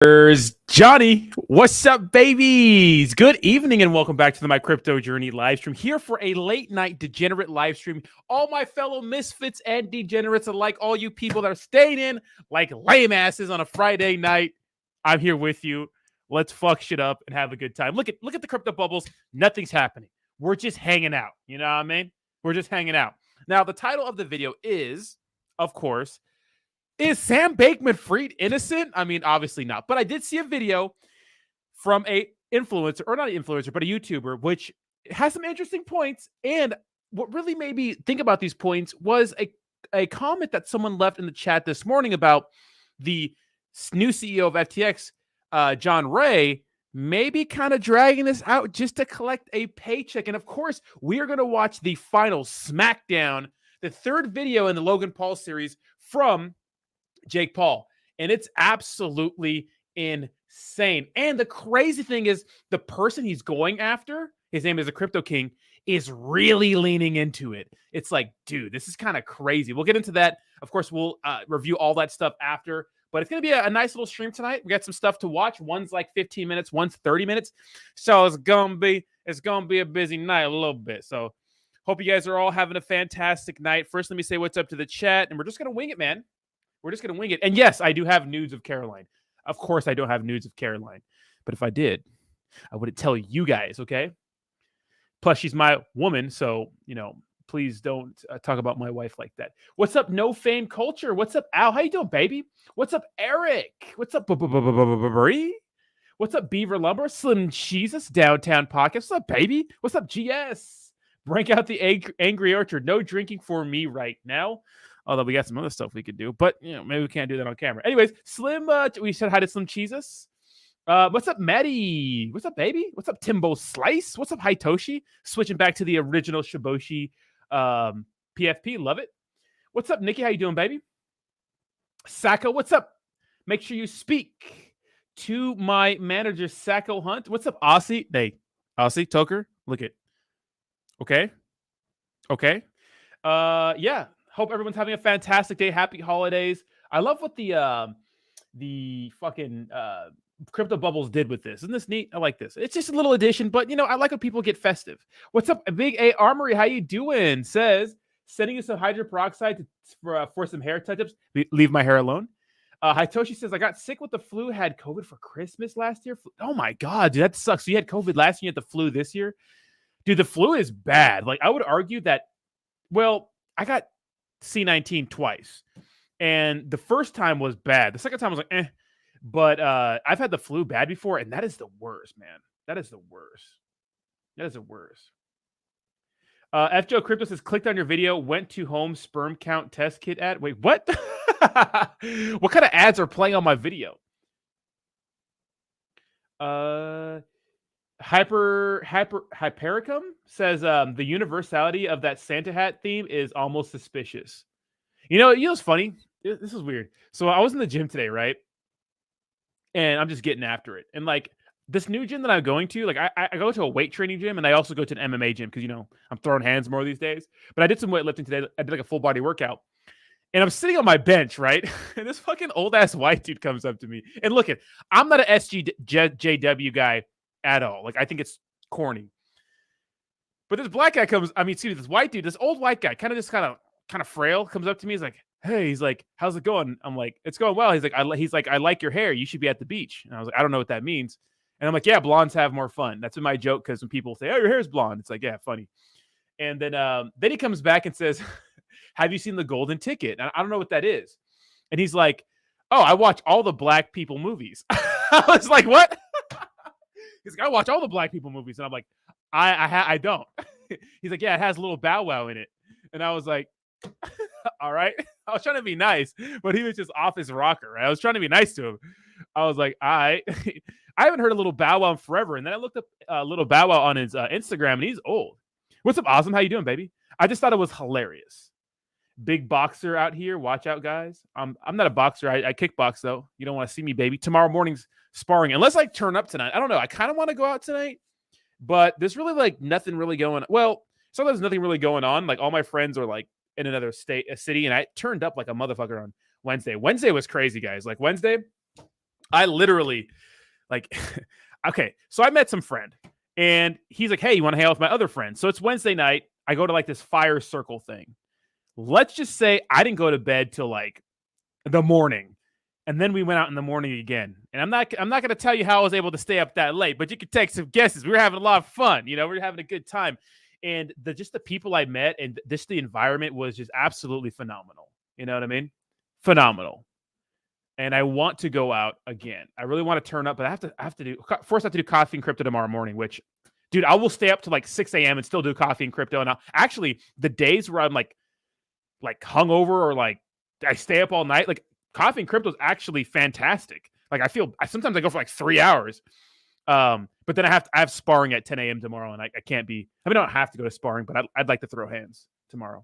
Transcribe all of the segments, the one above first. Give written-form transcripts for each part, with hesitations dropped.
There's Johnny. What's up, babies? Good evening and welcome back to the My Crypto Journey live stream. Here for a late night degenerate live stream. All my fellow misfits and degenerates alike, all you people that are staying in like lame asses on a Friday night, I'm here with you. Let's fuck shit up and have a good time. Look at the crypto bubbles. Nothing's happening. We're just hanging out. You know what I mean? We're just hanging out. Now, the title of the video is, of course, is Sam Bankman-Fried innocent? I mean, obviously not. But I did see a video from a influencer, or not an influencer, but a YouTuber, which has some interesting points. And what really made me think about these points was a comment that someone left in the chat this morning about the new CEO of FTX, John Ray, maybe kind of dragging this out just to collect a paycheck. And of course, we are going to watch the final smackdown, the third video in the Logan Paul series from Jake Paul, and it's absolutely insane. And the crazy thing is, the person he's going after, his name is a Crypto King, is really leaning into it. It's like, dude, this is kind of crazy. We'll get into that. Of course, we'll review all that stuff after, but it's going to be a nice little stream tonight. We got some stuff to watch. One's like 15 minutes, one's 30 minutes. So it's going to be a busy night a little bit. So hope you guys are all having a fantastic night. First, let me say what's up to the chat, and we're just going to wing it, man. We're just going to wing it. And yes, I do have nudes of Caroline. Of course, I don't have nudes of Caroline. But if I did, I wouldn't tell you guys, okay? Plus, she's my woman, so, you know, please don't talk about my wife like that. What's up, No Fame Culture? What's up, Al? How you doing, baby? What's up, Eric? What's up, Bree? What's up, Beaver Lumber? Slim Jesus, Downtown Podcast. What's up, baby? What's up, GS? Break out the Angry Orchard. No drinking for me right now. Although we got some other stuff we could do, but you know, maybe we can't do that on camera. Anyways, Slim, we said hi to Slim Jesus. What's up, Maddie? What's up, baby? What's up, Timbo Slice? What's up, Hitoshi? Switching back to the original Shiboshi PFP. Love it. What's up, Nikki? How you doing, baby? Sacco, what's up? Make sure you speak to my manager, Sacco Hunt. What's up, Aussie? Hey, Aussie, Toker, look it. Okay. Yeah. Hope everyone's having a fantastic day. Happy holidays. I love what the fucking crypto bubbles did with this. Isn't this neat? I like this. It's just a little addition, but you know, I like when people get festive. What's up, Big A Armory? How you doing? Says sending you some hydroperoxide for some hair touch-ups. Leave my hair alone. Hitoshi says, I got sick with the flu, had COVID for Christmas last year. Oh my God, dude, that sucks. So you had COVID last year, you had the flu this year? Dude, the flu is bad. Like, I would argue that, well, I got C19 twice, and the first time was bad. The second time was like, eh. But I've had the flu bad before, and that is the worst, man. That is the worst. F Joe Crypto says, clicked on your video, went to home sperm count test kit ad. Wait, what? What kind of ads are playing on my video? Hypericum says the universality of that Santa hat theme is almost suspicious. You know what's funny? This is weird. So I was in the gym today, right? And I'm just getting after it. And like this new gym that I'm going to, like I go to a weight training gym, and I also go to an MMA gym because, you know, I'm throwing hands more these days. But I did some weightlifting today. I did like a full body workout. And I'm sitting on my bench, right? And this fucking old ass white dude comes up to me. And look it, I'm not an SJW guy at all. Like, I think it's corny. But this black guy this white dude, this old white guy, kind of frail, comes up to me. He's like, hey, he's like, how's it going? I'm like, it's going well. He's like, I like your hair. You should be at the beach. And I was like, I don't know what that means. And I'm like, yeah, blondes have more fun. That's been my joke, because when people say, oh, your hair's blonde, it's like, yeah, funny. And then he comes back and says, have you seen The Golden Ticket? And I don't know what that is. And he's like, oh, I watch all the black people movies. I was like, what? He's like, I watch all the black people movies. And I'm like, I don't. He's like, yeah, it has a little Bow Wow in it. And I was like, all right. I was trying to be nice, but he was just off his rocker, right? I was trying to be nice to him. I was like, I haven't heard a little Bow Wow in forever. And then I looked up a little Bow Wow on his Instagram, and he's old. What's up, Awesome? How you doing, baby? I just thought it was hilarious. Big boxer out here. Watch out, guys. I'm not a boxer. I kickbox, though. You don't want to see me, baby. Tomorrow morning's sparring. Unless I turn up tonight. I don't know. I kind of want to go out tonight, but there's really like nothing really going on. Well, so there's nothing really going on. Like, all my friends are like in another city, and I turned up like a motherfucker on Wednesday. Wednesday was crazy, guys. Like, Wednesday, I literally like, okay, so I met some friend and he's like, hey, you want to hang out with my other friend? So it's Wednesday night. I go to like this fire circle thing. Let's just say I didn't go to bed till like the morning. And then we went out in the morning again. And I'm not going to tell you how I was able to stay up that late, but you could take some guesses. We were having a lot of fun. We were having a good time. And just the people I met and the environment was just absolutely phenomenal. You know what I mean? Phenomenal. And I want to go out again. I really want to turn up, but I have to do coffee and crypto tomorrow morning, which, dude, I will stay up to like 6 a.m. and still do coffee and crypto. And actually the days where I'm like hungover or like I stay up all night, like coffee and crypto is actually fantastic. Like sometimes I go for like 3 hours. But then I have sparring at 10 a.m. tomorrow, and I can't be. I don't have to go to sparring, but I'd like to throw hands tomorrow.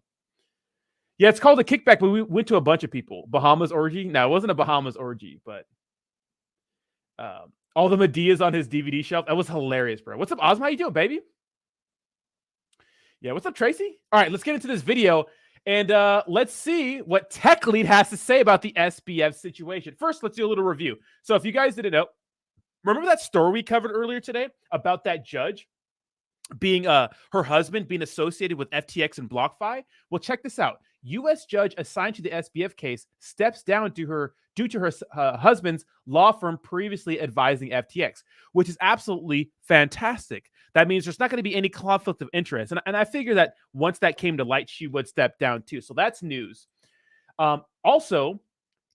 Yeah, it's called a kickback, but we went to a bunch of people. Bahamas orgy? No, it wasn't a Bahamas orgy, but all the Medeas on his DVD shelf. That was hilarious, bro. What's up, Ozma? How you doing, baby? Yeah, what's up, Tracy? All right, let's get into this video, and let's see what Tech Lead has to say about the SBF situation. First, let's do a little review. So if you guys didn't know, remember that story we covered earlier today about that judge being her husband being associated with FTX and BlockFi? Well, check this out. U.S. judge assigned to the SBF case steps down due to her husband's law firm previously advising FTX, which is absolutely fantastic. That means there's not going to be any conflict of interest. And I figure that once that came to light, she would step down too. So that's news. Also,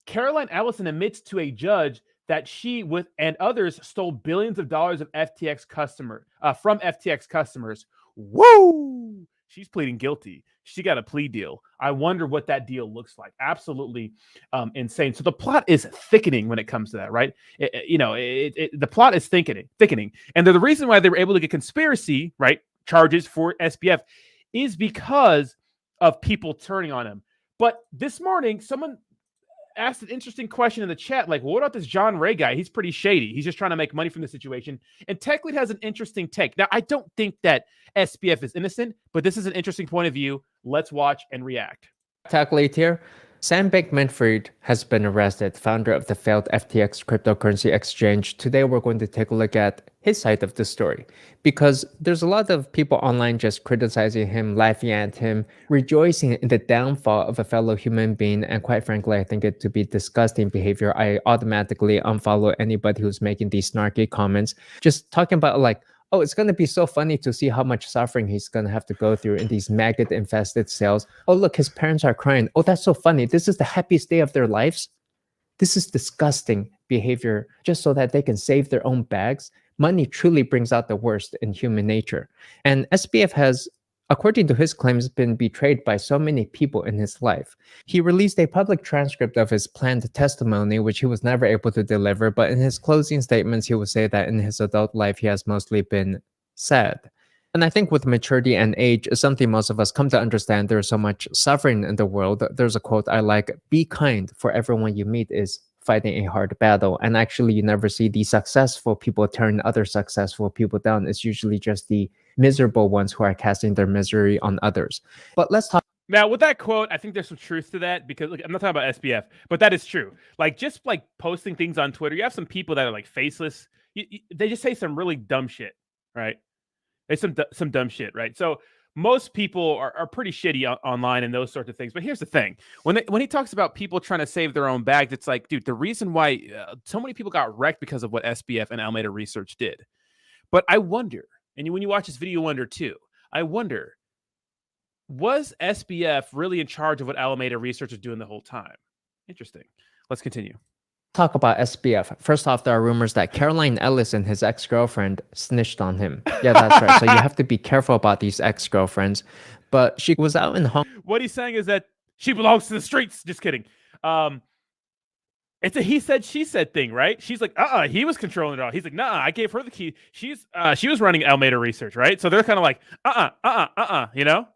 Caroline Ellison admits to a judge that she and others stole billions of dollars of FTX from FTX customers. Woo! She's pleading guilty. She got a plea deal. I wonder what that deal looks like. Absolutely insane. So the plot is thickening when it comes to that, right? The plot is thickening. And the reason why they were able to get conspiracy, right, charges for SBF is because of people turning on him. But this morning, someone asked an interesting question in the chat, like, well, what about this John Ray guy? He's pretty shady. He's just trying to make money from the situation. And Tech Lead has an interesting take. Now, I don't think that SBF is innocent, but this is an interesting point of view. Let's watch and react. Tech Lead here. Sam Bankman-Fried has been arrested, founder of the failed FTX cryptocurrency exchange. Today, we're going to take a look at his side of the story, because there's a lot of people online just criticizing him, laughing at him, rejoicing in the downfall of a fellow human being. And quite frankly, I think it to be disgusting behavior. I automatically unfollow anybody who's making these snarky comments, just talking about like, oh, it's going to be so funny to see how much suffering he's going to have to go through in these maggot-infested cells. Oh, look, his parents are crying. Oh, that's so funny. This is the happiest day of their lives. This is disgusting behavior just so that they can save their own bags. Money truly brings out the worst in human nature. And SBF has, according to his claims, been betrayed by so many people in his life. He released a public transcript of his planned testimony, which he was never able to deliver, but in his closing statements, he would say that in his adult life, he has mostly been sad. And I think with maturity and age, something most of us come to understand, there's so much suffering in the world. There's a quote I like, be kind, for everyone you meet is fighting a hard battle. And actually, you never see the successful people turn other successful people down. It's usually just the miserable ones who are casting their misery on others. But let's talk. Now, with that quote, I think there's some truth to that, because look, I'm not talking about SBF, but that is true. Like, just like posting things on Twitter, you have some people that are like faceless. They just say some really dumb shit, right? They some dumb shit, right? So most people are pretty shitty online and those sorts of things. But here's the thing: when he talks about people trying to save their own bags, it's like, dude, the reason why so many people got wrecked because of what SBF and Alameda Research did. But I wonder, and when you watch this video, you wonder too. I wonder, was SBF really in charge of what Alameda Research was doing the whole time? Interesting. Let's continue. Talk about SBF. First off, there are rumors that Caroline Ellison, his ex-girlfriend, snitched on him. Yeah, that's right. So you have to be careful about these ex-girlfriends. But she was out in Hong Kong. What he's saying is that she belongs to the streets. Just kidding. It's a he said, she said thing, right? She's like, he was controlling it all. He's like, nah, I gave her the key. She was running Alameda Research, right? So they're kind of like, you know?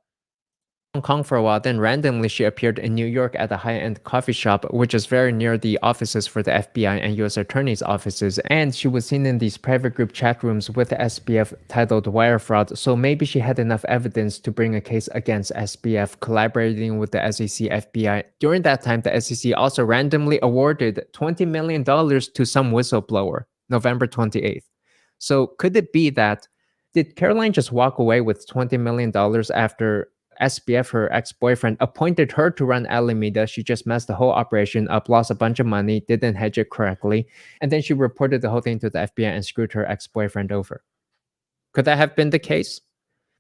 Hong Kong for a while. Then randomly she appeared in New York at a high-end coffee shop, which is very near the offices for the FBI and U.S. Attorney's offices. And she was seen in these private group chat rooms with the SBF titled Wire Fraud. So maybe she had enough evidence to bring a case against SBF, collaborating with the SEC FBI. During that time, the SEC also randomly awarded $20 million to some whistleblower, November 28th. So could it be that did Caroline just walk away with $20 million after SBF, her ex-boyfriend, appointed her to run Alameda? She just messed the whole operation up, lost a bunch of money, didn't hedge it correctly, and then she reported the whole thing to the FBI and screwed her ex-boyfriend over. Could that have been the case?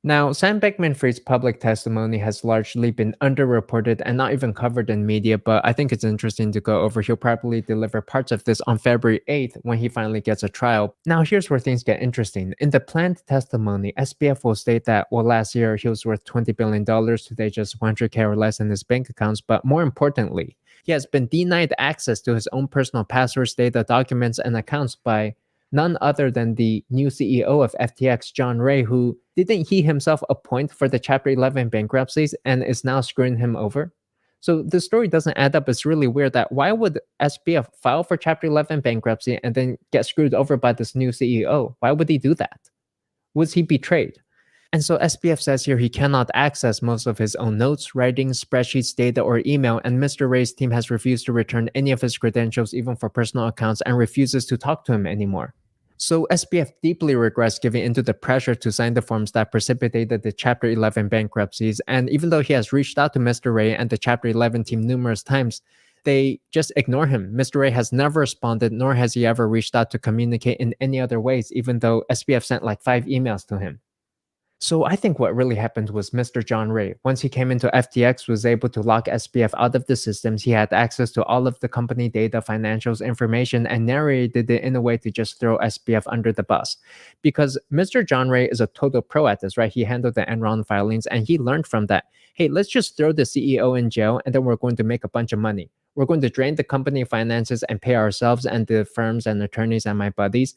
Now, Sam Bankman-Fried's public testimony has largely been underreported and not even covered in media, but I think it's interesting to go over. He'll probably deliver parts of this on February 8th when he finally gets a trial. Now, here's where things get interesting. In the planned testimony, SBF will state that, well, last year he was worth $20 billion, today just $100K or less in his bank accounts, but more importantly, he has been denied access to his own personal passwords, data, documents, and accounts by none other than the new CEO of FTX, John Ray, who didn't he himself appoint for the Chapter 11 bankruptcies and is now screwing him over? So the story doesn't add up. It's really weird that why would SBF file for Chapter 11 bankruptcy and then get screwed over by this new CEO? Why would he do that? Was he betrayed? And so SBF says here he cannot access most of his own notes, writings, spreadsheets, data, or email, and Mr. Ray's team has refused to return any of his credentials, even for personal accounts, and refuses to talk to him anymore. So SBF deeply regrets giving into the pressure to sign the forms that precipitated the Chapter 11 bankruptcies, and even though he has reached out to Mr. Ray and the Chapter 11 team numerous times, they just ignore him. Mr. Ray has never responded, nor has he ever reached out to communicate in any other ways, even though SBF sent like 5 emails to him. So I think what really happened was Mr. John Ray, once he came into FTX, was able to lock SBF out of the systems. He had access to all of the company data, financials, information, and narrated it in a way to just throw SBF under the bus. Because Mr. John Ray is a total pro at this, right? He handled the Enron filings and he learned from that. Hey, let's just throw the CEO in jail and then we're going to make a bunch of money. We're going to drain the company finances and pay ourselves and the firms and attorneys and my buddies.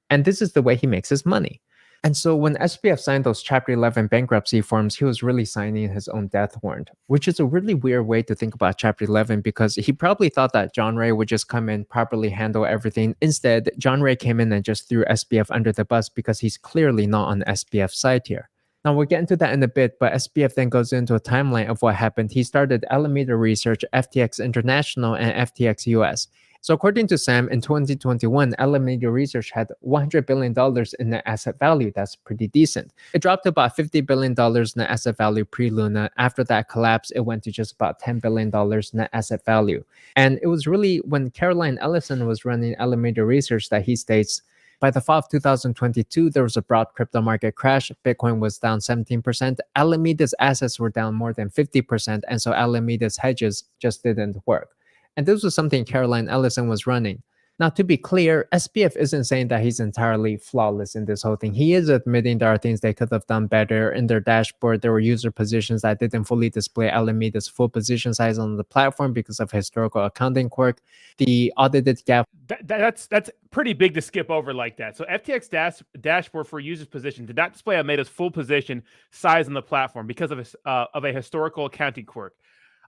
And this is the way he makes his money. And so when SBF signed those Chapter 11 bankruptcy forms, he was really signing his own death warrant, which is a really weird way to think about Chapter 11 because he probably thought that John Ray would just come in, properly handle everything. Instead, John Ray came in and just threw SBF under the bus because he's clearly not on SBF's side here. Now, we'll get into that in a bit, but SBF then goes into a timeline of what happened. He started Alameda Research, FTX International, and FTX US. So according to Sam, in 2021, Alameda Research had $100 billion in net asset value. That's pretty decent. It dropped to about $50 billion net asset value pre-Luna. After that collapse, it went to just about $10 billion net asset value. And it was really when Caroline Ellison was running Alameda Research that he states, by the fall of 2022, there was a broad crypto market crash. Bitcoin was down 17%. Alameda's assets were down more than 50%. And so Alameda's hedges just didn't work. And this was something Caroline Ellison was running. Now, to be clear, SBF isn't saying that he's entirely flawless in this whole thing. He is admitting there are things they could have done better. In their dashboard, there were user positions that didn't fully display Alameda's full position size on the platform because of historical accounting quirk. The audited gap. That's pretty big to skip over like that. So FTX dashboard for users position did not display Alameda's full position size on the platform because of a historical accounting quirk.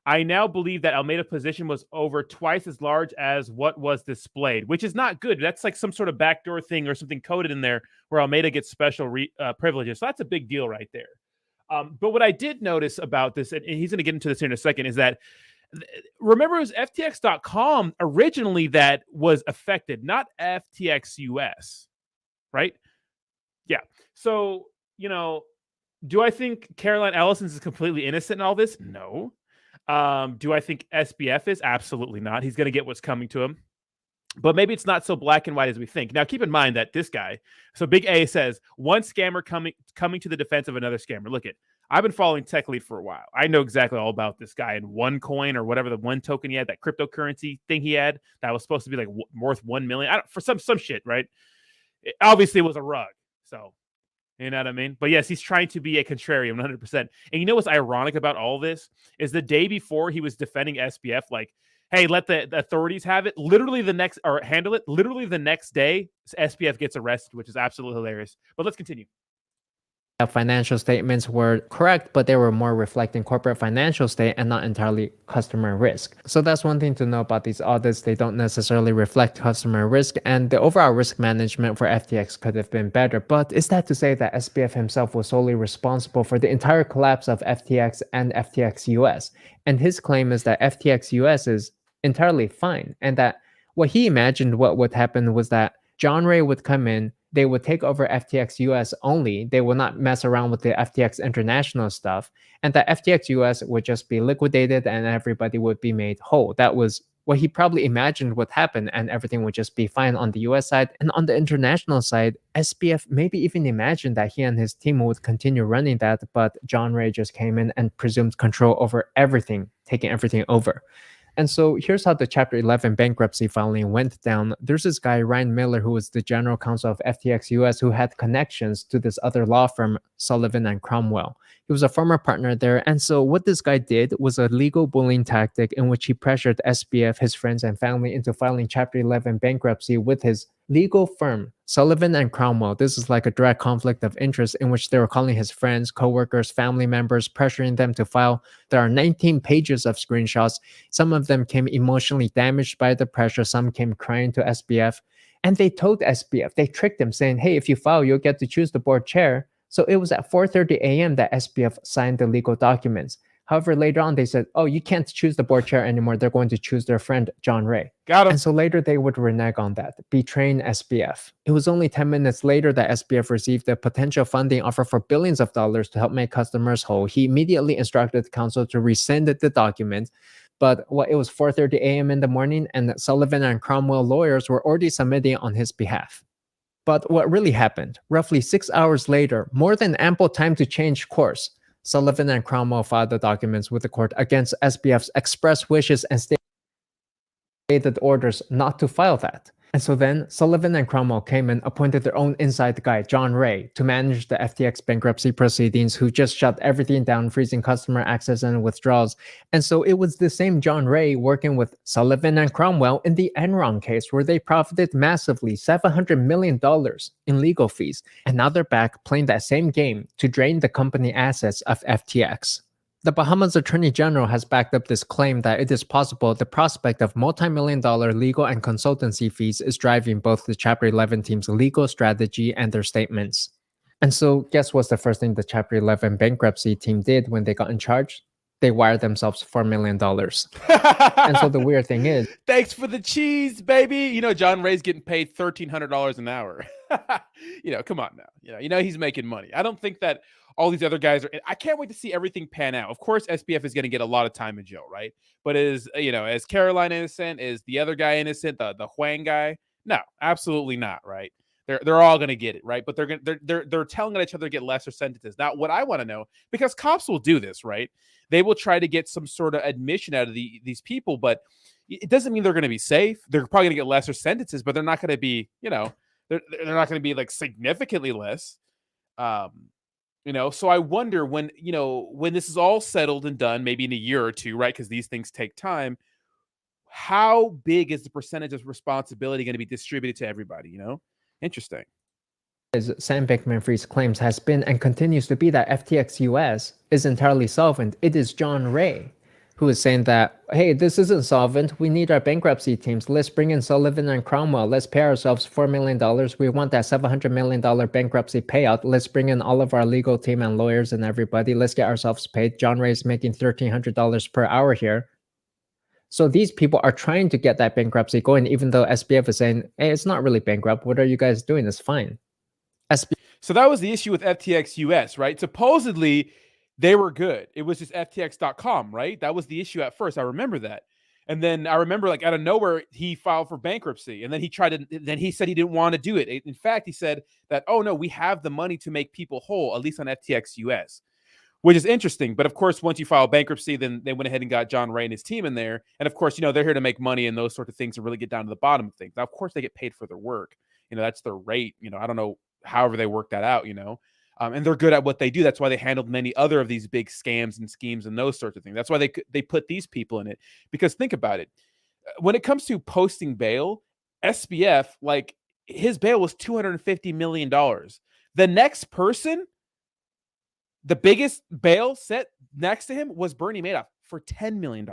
I now believe that Alameda position was over twice as large as what was displayed, which is not good. That's like some sort of backdoor thing or something coded in there where Alameda gets special privileges. So that's a big deal right there. But what I did notice about this, and he's going to get into this here in a second, is that remember it was FTX.com originally that was affected, not FTX US, right? Yeah. So, do I think Caroline Ellison is completely innocent in all this? No. Do I think SBF is? Absolutely not. He's going to get what's coming to him. But maybe it's not so black and white as we think. Now, keep in mind that this guy, so Big A says, one scammer coming to the defense of another scammer. Look, I've been following Tech Lead for a while. I know exactly all about this guy and OneCoin or whatever the one token he had, that cryptocurrency thing he had that was supposed to be like worth 1 million for some shit, right? Obviously, it was a rug. So, you know what I mean? But yes, he's trying to be a contrarian 100%. And you know what's ironic about all this is the day before he was defending SBF, like, hey, let the authorities have it. Handle it. Literally the next day, SBF gets arrested, which is absolutely hilarious. But let's continue. financial statements were correct, but they were more reflecting corporate financial state and not entirely customer risk. So that's one thing to know about these audits. They don't necessarily reflect customer risk, and the overall risk management for FTX could have been better. But is that to say that SBF himself was solely responsible for the entire collapse of FTX and FTX US? And his claim is that FTX US is entirely fine, and that what he imagined what would happen was that John Ray would come in, they would take over FTX US only. They will not mess around with the FTX international stuff. And that FTX US would just be liquidated and everybody would be made whole. That was what he probably imagined would happen, and everything would just be fine on the US side. And on the international side, SBF maybe even imagined that he and his team would continue running that, but John Ray just came in and presumed control over everything, taking everything over. And so here's how the Chapter 11 bankruptcy filing went down. There's this guy, Ryan Miller, who was the general counsel of FTX US, who had connections to this other law firm, Sullivan and Cromwell. He was a former partner there. And so what this guy did was a legal bullying tactic in which he pressured SBF, his friends, and family into filing Chapter 11 bankruptcy with his legal firm, Sullivan and Cromwell. This is like a direct conflict of interest in which they were calling his friends, coworkers, family members, pressuring them to file. There are 19 pages of screenshots. Some of them came emotionally damaged by the pressure. Some came crying to SBF. And they told SBF, they tricked him saying, hey, if you file, you'll get to choose the board chair. So it was at 4:30 a.m. that SBF signed the legal documents. However, later on, they said, oh, you can't choose the board chair anymore. They're going to choose their friend, John Ray. Got him. And so later they would renege on that, betraying SBF. It was only 10 minutes later that SBF received a potential funding offer for billions of dollars to help make customers whole. He immediately instructed counsel to rescind the document. But it was 4:30 a.m. in the morning, and Sullivan and Cromwell lawyers were already submitting on his behalf. But what really happened? Roughly 6 hours later, more than ample time to change course, Sullivan and Cromwell filed the documents with the court against SBF's express wishes and stated orders not to file that. And so then Sullivan and Cromwell came and appointed their own inside guy, John Ray, to manage the FTX bankruptcy proceedings, who just shut everything down, freezing customer access and withdrawals. And so it was the same John Ray working with Sullivan and Cromwell in the Enron case, where they profited massively, $700 million in legal fees. And now they're back playing that same game to drain the company assets of FTX. The Bahamas Attorney General has backed up this claim that it is possible the prospect of multi-million-dollar legal and consultancy fees is driving both the Chapter 11 team's legal strategy and their statements. And so guess what's the first thing the Chapter 11 bankruptcy team did when they got in charge? They wired themselves $4 million. And so the weird thing is... Thanks for the cheese, baby. You know, John Ray's getting paid $1,300 an hour. Come on now. You know he's making money. I don't think that all these other guys are... I can't wait to see everything pan out. Of course, SBF is going to get a lot of time in jail, right? But is Caroline innocent? Is the other guy innocent? The Huang guy? No, absolutely not, right? They're all going to get it, right? But they're telling each other to get lesser sentences. Now, what I want to know, because cops will do this, right? They will try to get some sort of admission out of these people, but it doesn't mean they're going to be safe. They're probably going to get lesser sentences, but they're not going to be, they're not going to be like significantly less. So I wonder when this is all settled and done, maybe in a year or two, right? Because these things take time. How big is the percentage of responsibility going to be distributed to everybody? Interesting. Sam Bankman-Fried's claims has been and continues to be that FTX US is entirely solvent. It is John Ray who is saying that, hey, this isn't solvent. We need our bankruptcy teams. Let's bring in Sullivan and Cromwell. Let's pay ourselves $4 million. We want that $700 million bankruptcy payout. Let's bring in all of our legal team and lawyers and everybody. Let's get ourselves paid. John Ray is making $1,300 per hour here. So these people are trying to get that bankruptcy going, even though SBF is saying, hey, it's not really bankrupt. What are you guys doing? It's fine. So that was the issue with FTX US, right? Supposedly, they were good. It was just FTX.com, right? That was the issue at first. I remember that. And then I remember, like, out of nowhere, he filed for bankruptcy. And then he said he didn't want to do it. In fact, he said that, oh, no, we have the money to make people whole, at least on FTX US, which is interesting. But of course, once you file bankruptcy, then they went ahead and got John Ray and his team in there. And of course, they're here to make money and those sorts of things and really get down to the bottom of things. Now, of course, they get paid for their work. That's their rate. I don't know however they work that out, and they're good at what they do. That's why they handled many other of these big scams and schemes and those sorts of things. That's why they put these people in it. Because think about it. When it comes to posting bail, SBF, like, his bail was $250 million. The next person The biggest bail set next to him was Bernie Madoff for $10 million.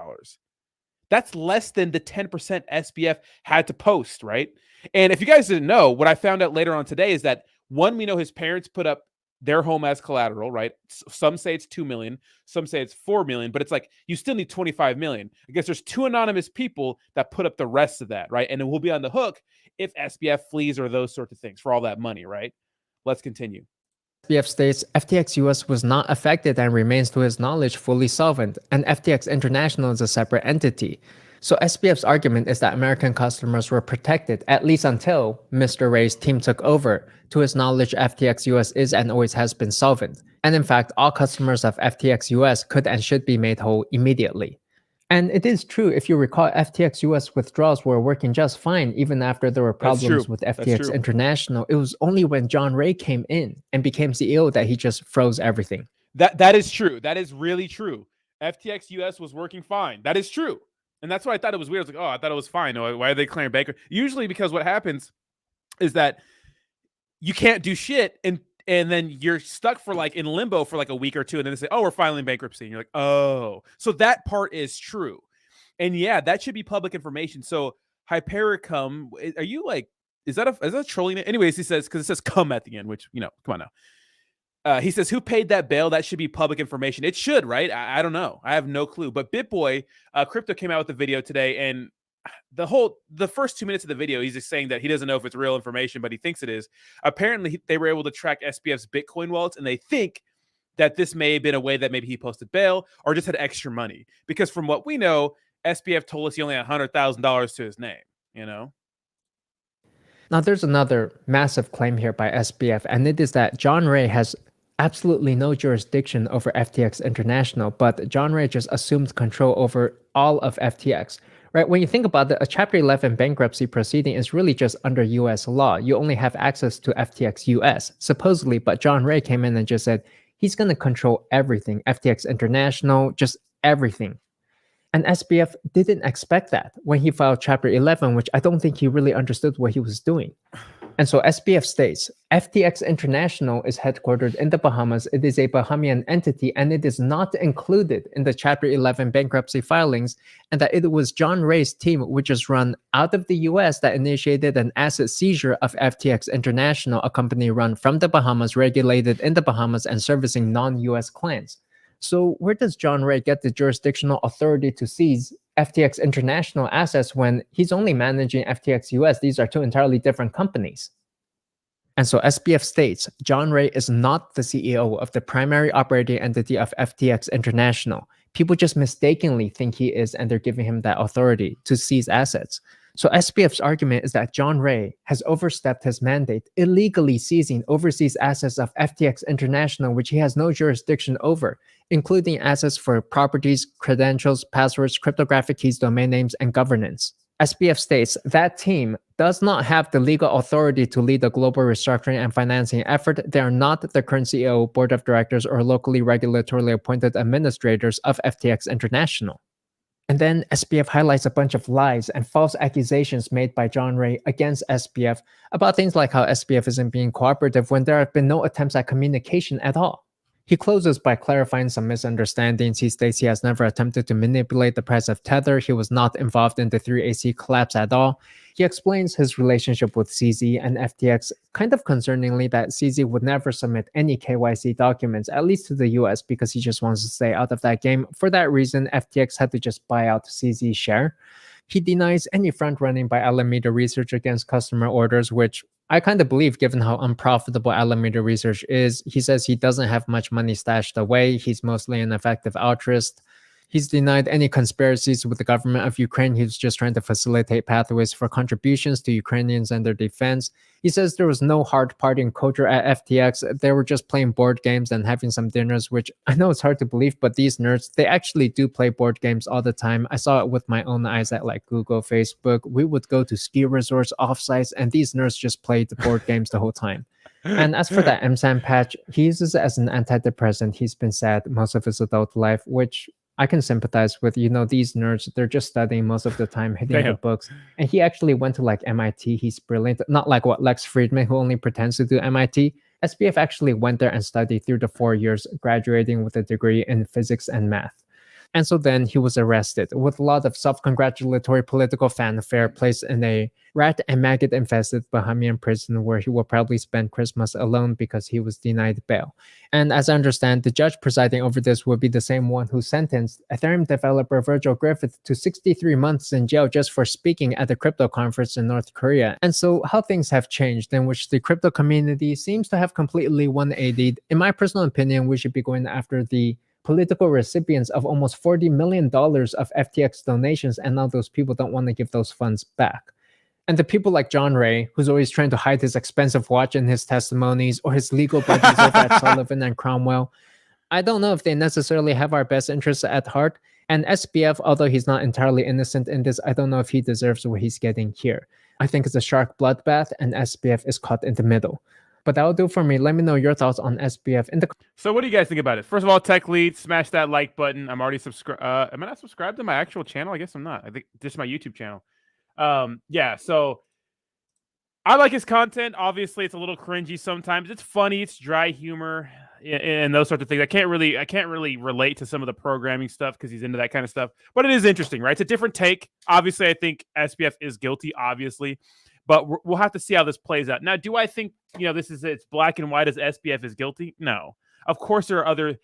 That's less than the 10% SBF had to post, right? And if you guys didn't know, what I found out later on today is that one, we know his parents put up their home as collateral, right? Some say it's 2 million, some say it's 4 million, but it's like you still need 25 million. I guess there's two anonymous people that put up the rest of that, right? And it will be on the hook if SBF flees or those sorts of things for all that money, right? Let's continue. SBF states FTX US was not affected and remains, to his knowledge, fully solvent, and FTX International is a separate entity. So SBF's argument is that American customers were protected, at least until Mr. Ray's team took over. To his knowledge, FTX US is and always has been solvent. And in fact, all customers of FTX US could and should be made whole immediately. And it is true, if you recall, FTX US withdrawals were working just fine even after there were problems with FTX International. It was only when John Ray came in and became CEO that he just froze everything. That is true. That is really true. FTX US was working fine. That is true. And that's why I thought it was weird. I was like, oh, I thought it was fine. Why are they declaring bankruptcy? Usually because what happens is that you can't do shit and then you're stuck for like in limbo for like a week or two. And then they say, oh, we're filing bankruptcy. And you're like, oh. So that part is true. And yeah, that should be public information. So Hypericum, are you like, is that trolling it? Anyways, he says, because it says come at the end, which, come on now. He says, who paid that bail? That should be public information. It should, right? I don't know. I have no clue. But BitBoy Crypto came out with the video today, and the first 2 minutes of the video, he's just saying that he doesn't know if it's real information, but he thinks it is. Apparently, they were able to track SBF's Bitcoin wallets, and they think that this may have been a way that maybe he posted bail or just had extra money. Because from what we know, SBF told us he only had $100,000 to his name, Now, there's another massive claim here by SBF, and it is that John Ray has absolutely no jurisdiction over FTX International, but John Ray just assumed control over all of FTX. Right? When you think about it, a Chapter 11 bankruptcy proceeding is really just under US law. You only have access to FTX US, supposedly, but John Ray came in and just said he's going to control everything, FTX International, just everything. And SBF didn't expect that when he filed Chapter 11, which I don't think he really understood what he was doing. And so SBF states, FTX International is headquartered in the Bahamas. It is a Bahamian entity, and it is not included in the Chapter 11 bankruptcy filings, and that it was John Ray's team, which is run out of the US, that initiated an asset seizure of FTX International, a company run from the Bahamas, regulated in the Bahamas, and servicing non-US clients. So where does John Ray get the jurisdictional authority to seize FTX International assets when he's only managing FTX US? These are two entirely different companies. And so SBF states, John Ray is not the CEO of the primary operating entity of FTX International. People just mistakenly think he is, and they're giving him that authority to seize assets. So SBF's argument is that John Ray has overstepped his mandate, illegally seizing overseas assets of FTX International, which he has no jurisdiction over, including assets for properties, credentials, passwords, cryptographic keys, domain names, and governance. SBF states that team does not have the legal authority to lead the global restructuring and financing effort. They are not the current CEO, board of directors, or locally regulatorily appointed administrators of FTX International. And then SBF highlights a bunch of lies and false accusations made by John Ray against SBF about things like how SBF isn't being cooperative when there have been no attempts at communication at all. He closes by clarifying some misunderstandings. He states he has never attempted to manipulate the price of Tether. He was not involved in the 3AC collapse at all. He explains his relationship with CZ and FTX, kind of concerningly that CZ would never submit any KYC documents, at least to the US, because he just wants to stay out of that game. For that reason, FTX had to just buy out CZ's share. He denies any front-running by Alameda Research against customer orders, which I kind of believe given how unprofitable Alameda Research is. He says he doesn't have much money stashed away. He's mostly an effective altruist. He's denied any conspiracies with the government of Ukraine. He's just trying to facilitate pathways for contributions to Ukrainians and their defense. He says there was no hard partying culture at FTX. They were just playing board games and having some dinners, which I know it's hard to believe, but these nerds, they actually do play board games all the time. I saw it with my own eyes at like Google, Facebook. We would go to ski resorts, offsites, and these nerds just played the board games the whole time. And as for that MSAN patch, he uses it as an antidepressant. He's been sad most of his adult life, which I can sympathize with. These nerds, they're just studying most of the time, hitting the books. And he actually went to like MIT. He's brilliant. Not like what Lex Friedman, who only pretends to do MIT. SBF actually went there and studied through the 4 years, graduating with a degree in physics and math. And so then he was arrested with a lot of self-congratulatory political fanfare, placed in a rat and maggot-infested Bahamian prison where he will probably spend Christmas alone because he was denied bail. And as I understand, the judge presiding over this would be the same one who sentenced Ethereum developer Virgil Griffith to 63 months in jail just for speaking at the crypto conference in North Korea. And so how things have changed, in which the crypto community seems to have completely 180'd. In my personal opinion, we should be going after the political recipients of almost $40 million of FTX donations, and now those people don't want to give those funds back. And the people like John Ray, who's always trying to hide his expensive watch in his testimonies, or his legal buddies over at Sullivan and Cromwell, I don't know if they necessarily have our best interests at heart. And SBF, although he's not entirely innocent in this, I don't know if he deserves what he's getting here. I think it's a shark bloodbath, and SBF is caught in the middle. But that'll do for me. Let me know your thoughts on SBF in the. So what do you guys think about it? First of all, Tech Lead, smash that like button. I'm already subscribed. Am I not subscribed to my actual channel? I guess I'm not. I think just my YouTube channel. Yeah, so I like his content. Obviously, it's a little cringy sometimes. It's funny, it's dry humor, and those sorts of things. I can't really relate to some of the programming stuff because he's into that kind of stuff. But it is interesting, right? It's a different take. Obviously, I think SBF is guilty, obviously. But we'll have to see how this plays out. Now, do I think, it's black and white as SBF is guilty? No. Of course, there are other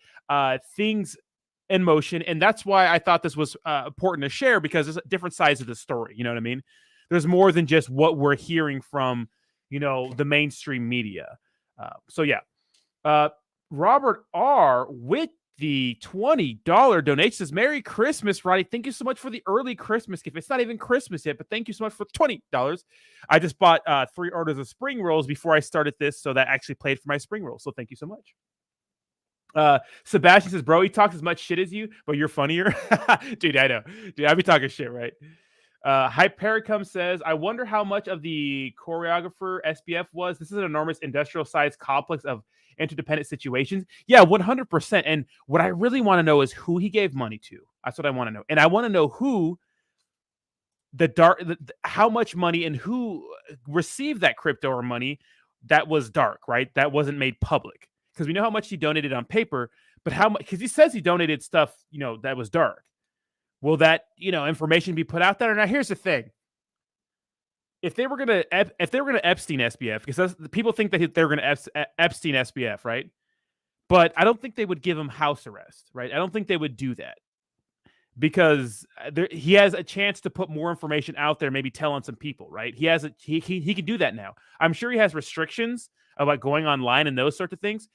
things in motion. And that's why I thought this was important to share, because there's different sides of the story. You know what I mean? There's more than just what we're hearing from, the mainstream media. So, yeah. Robert R. with the $20 donation says, Merry Christmas, Roddy. Thank you so much for the early Christmas gift. It's not even Christmas yet, but thank you so much for $20. I just bought 3 orders of spring rolls before I started this, so that actually played for my spring rolls. So thank you so much. Sebastian says, bro, he talks as much shit as you, but you're funnier. Dude, I know. Dude, I be talking shit, right? Hypericum says, I wonder how much of the choreographer SBF was. This is an enormous industrial-sized complex of interdependent situations. Yeah, 100%. And what I really want to know is who he gave money to. That's what I want to know. And I want to know who how much money and who received that crypto or money that was dark, right? That wasn't made public. Because we know how much he donated on paper, but how much, because he says he donated stuff, that was dark. Will that, information be put out there? Now, here's the thing. If they were gonna Epstein SBF, because people think that they're gonna Epstein SBF, right? But I don't think they would give him house arrest, right? I don't think they would do that, because he has a chance to put more information out there, maybe tell on some people, right? He can do that now. I'm sure he has restrictions about going online and those sorts of things,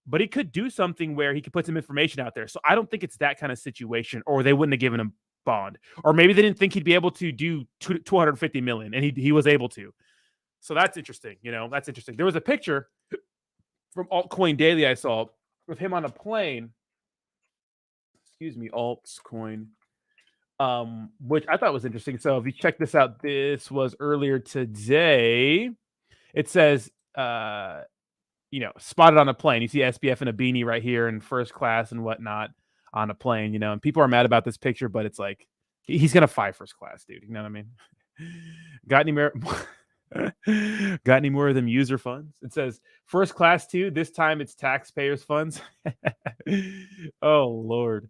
but he could do something where he could put some information out there. So I don't think it's that kind of situation, or they wouldn't have given him bond, or maybe they didn't think he'd be able to do 250 million, and he was able to. So that's interesting. That's interesting. There was a picture from Altcoin Daily I saw with him on a plane. Excuse me, Altcoin, which I thought was interesting. So if you check this out, this was earlier today. It says, spotted on a plane. You see SBF in a beanie right here in first class and whatnot on a plane, and people are mad about this picture, but it's like, he's going to fly first class, dude. You know what I mean? Got any more of them user funds? It says first class too. This time it's taxpayers' funds. Oh, Lord.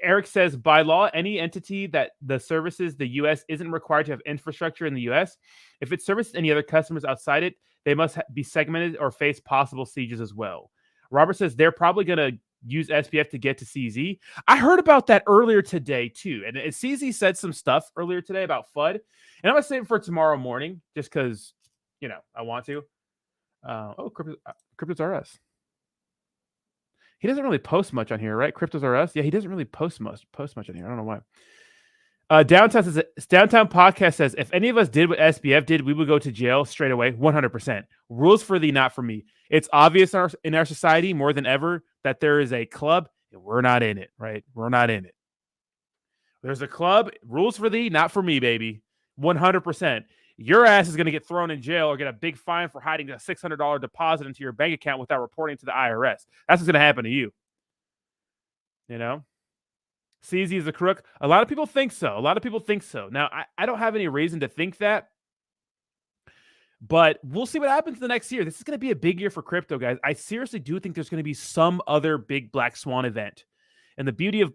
Eric says, by law, any entity that the services the U.S. isn't required to have infrastructure in the U.S. If it services any other customers outside it, they must be segmented or face possible sieges as well. Robert says they're probably going to use SBF to get to CZ. I heard about that earlier today too. And CZ said some stuff earlier today about FUD. And I'm going to save it for tomorrow morning just because, I want to. Cryptos RS. He doesn't really post much on here, right? Cryptos RS? Yeah, he doesn't really post much on here. I don't know why. Downtown Podcast says, if any of us did what SBF did, we would go to jail straight away. 100%. Rules for thee, not for me. It's obvious in our society more than ever that there is a club and we're not in it, right? We're not in it. There's a club, rules for thee, not for me, baby. 100%. Your ass is going to get thrown in jail or get a big fine for hiding a $600 deposit into your bank account without reporting to the IRS. That's what's going to happen to you. CZ is a crook. A lot of people think so. Now, I don't have any reason to think that. But we'll see what happens the next year. This is going to be a big year for crypto, guys. I seriously do think there's going to be some other big black swan event. And the beauty of,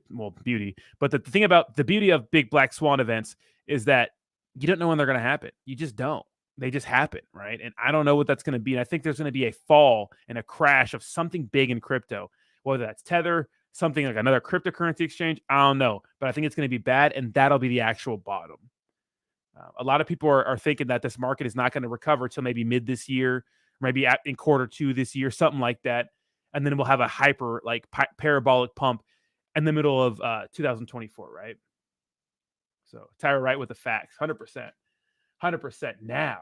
but the thing about the beauty of big black swan events is that you don't know when they're going to happen. You just don't. They just happen, right? And I don't know what that's going to be. And I think there's going to be a fall and a crash of something big in crypto, whether that's Tether, something like another cryptocurrency exchange. I don't know. But I think it's going to be bad, and that'll be the actual bottom. A lot of people are thinking that this market is not going to recover till maybe mid this year, maybe in quarter 2 this year, something like that. And then we'll have a hyper, like parabolic pump in the middle of 2024, right? So Tyra Wright with the facts, 100%. 100%. Now,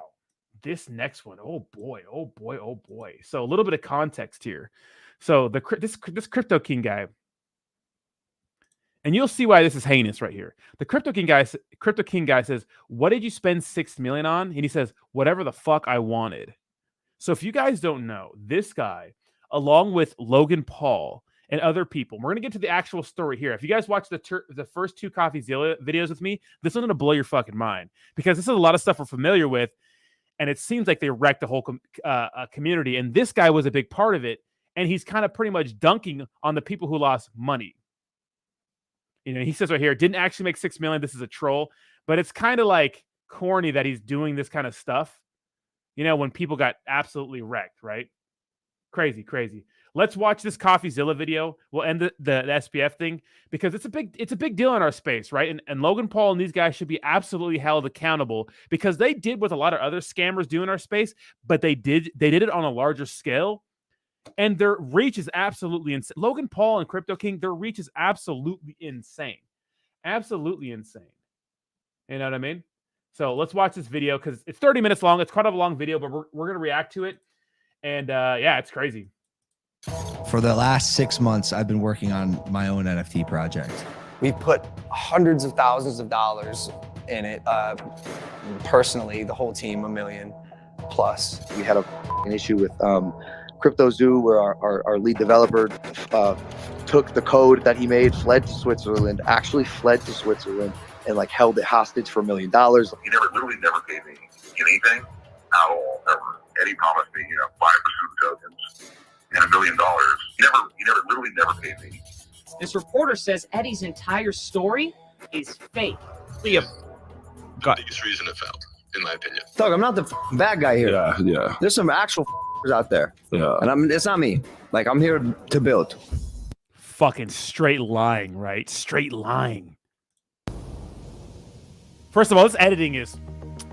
this next one, oh boy. So a little bit of context here. So this Crypto King guy, and you'll see why this is heinous right here. The Crypto King guy says, "What did you spend $6 million on?" And he says, "Whatever the fuck I wanted." So if you guys don't know, this guy, along with Logan Paul and other people, we're gonna get to the actual story here. If you guys watch the first 2 Coffeezilla videos with me, this one's gonna blow your fucking mind, because this is a lot of stuff we're familiar with, and it seems like they wrecked the whole community. And this guy was a big part of it, and he's kind of pretty much dunking on the people who lost money. You know, he says right here, didn't actually make $6 million. This is a troll. But it's kind of like corny that he's doing this kind of stuff, you know, when people got absolutely wrecked, right? Crazy. Let's watch this Coffeezilla video. We'll end the SBF thing, because it's a big deal in our space, right? And Logan Paul and these guys should be absolutely held accountable, because they did what a lot of other scammers do in our space, but they did it on a larger scale. And their reach is absolutely insane. Logan Paul and Crypto King, their reach is absolutely insane. Absolutely insane. You know what I mean? So let's watch this video, because it's 30 minutes long. It's quite a long video, but we're going to react to it. And yeah, it's crazy. For the last 6 months, I've been working on my own NFT project. We've put hundreds of thousands of dollars in it. Personally, the whole team, $1 million plus. We had an issue with Coffeezilla, where our lead developer took the code that he made, fled to Switzerland, and like held it hostage for $1 million. He literally never paid me anything at all, ever. Eddie promised me, 5% tokens and $1 million. He literally never paid me. This reporter says Eddie's entire story is fake. The biggest reason it failed, in my opinion. Doug, I'm not the bad guy here. Yeah. There's some actual out there. Yeah. And it's not me. Like, I'm here to build. Fucking straight lying, right? Straight lying. First of all, this editing is...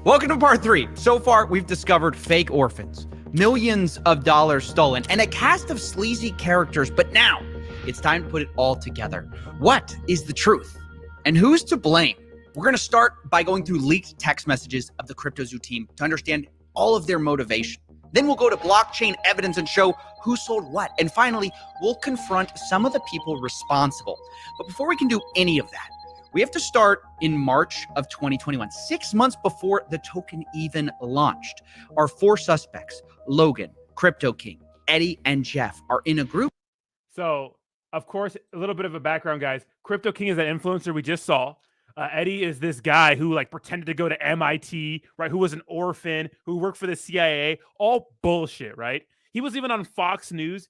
Welcome to part 3. So far, we've discovered fake orphans, millions of dollars stolen, and a cast of sleazy characters. But now, it's time to put it all together. What is the truth? And who's to blame? We're going to start by going through leaked text messages of the Coffeezilla team to understand all of their motivation. Then we'll go to blockchain evidence and show who sold what. And finally, we'll confront some of the people responsible. But before we can do any of that, we have to start in March of 2021, 6 months before the token even launched. Our 4 suspects, Logan, Crypto King, Eddie, and Jeff, are in a group. So, of course, a little bit of a background, guys. Crypto King is that influencer we just saw. Eddie is this guy who pretended to go to MIT, right? Who was an orphan, who worked for the CIA. All bullshit, right? He was even on Fox News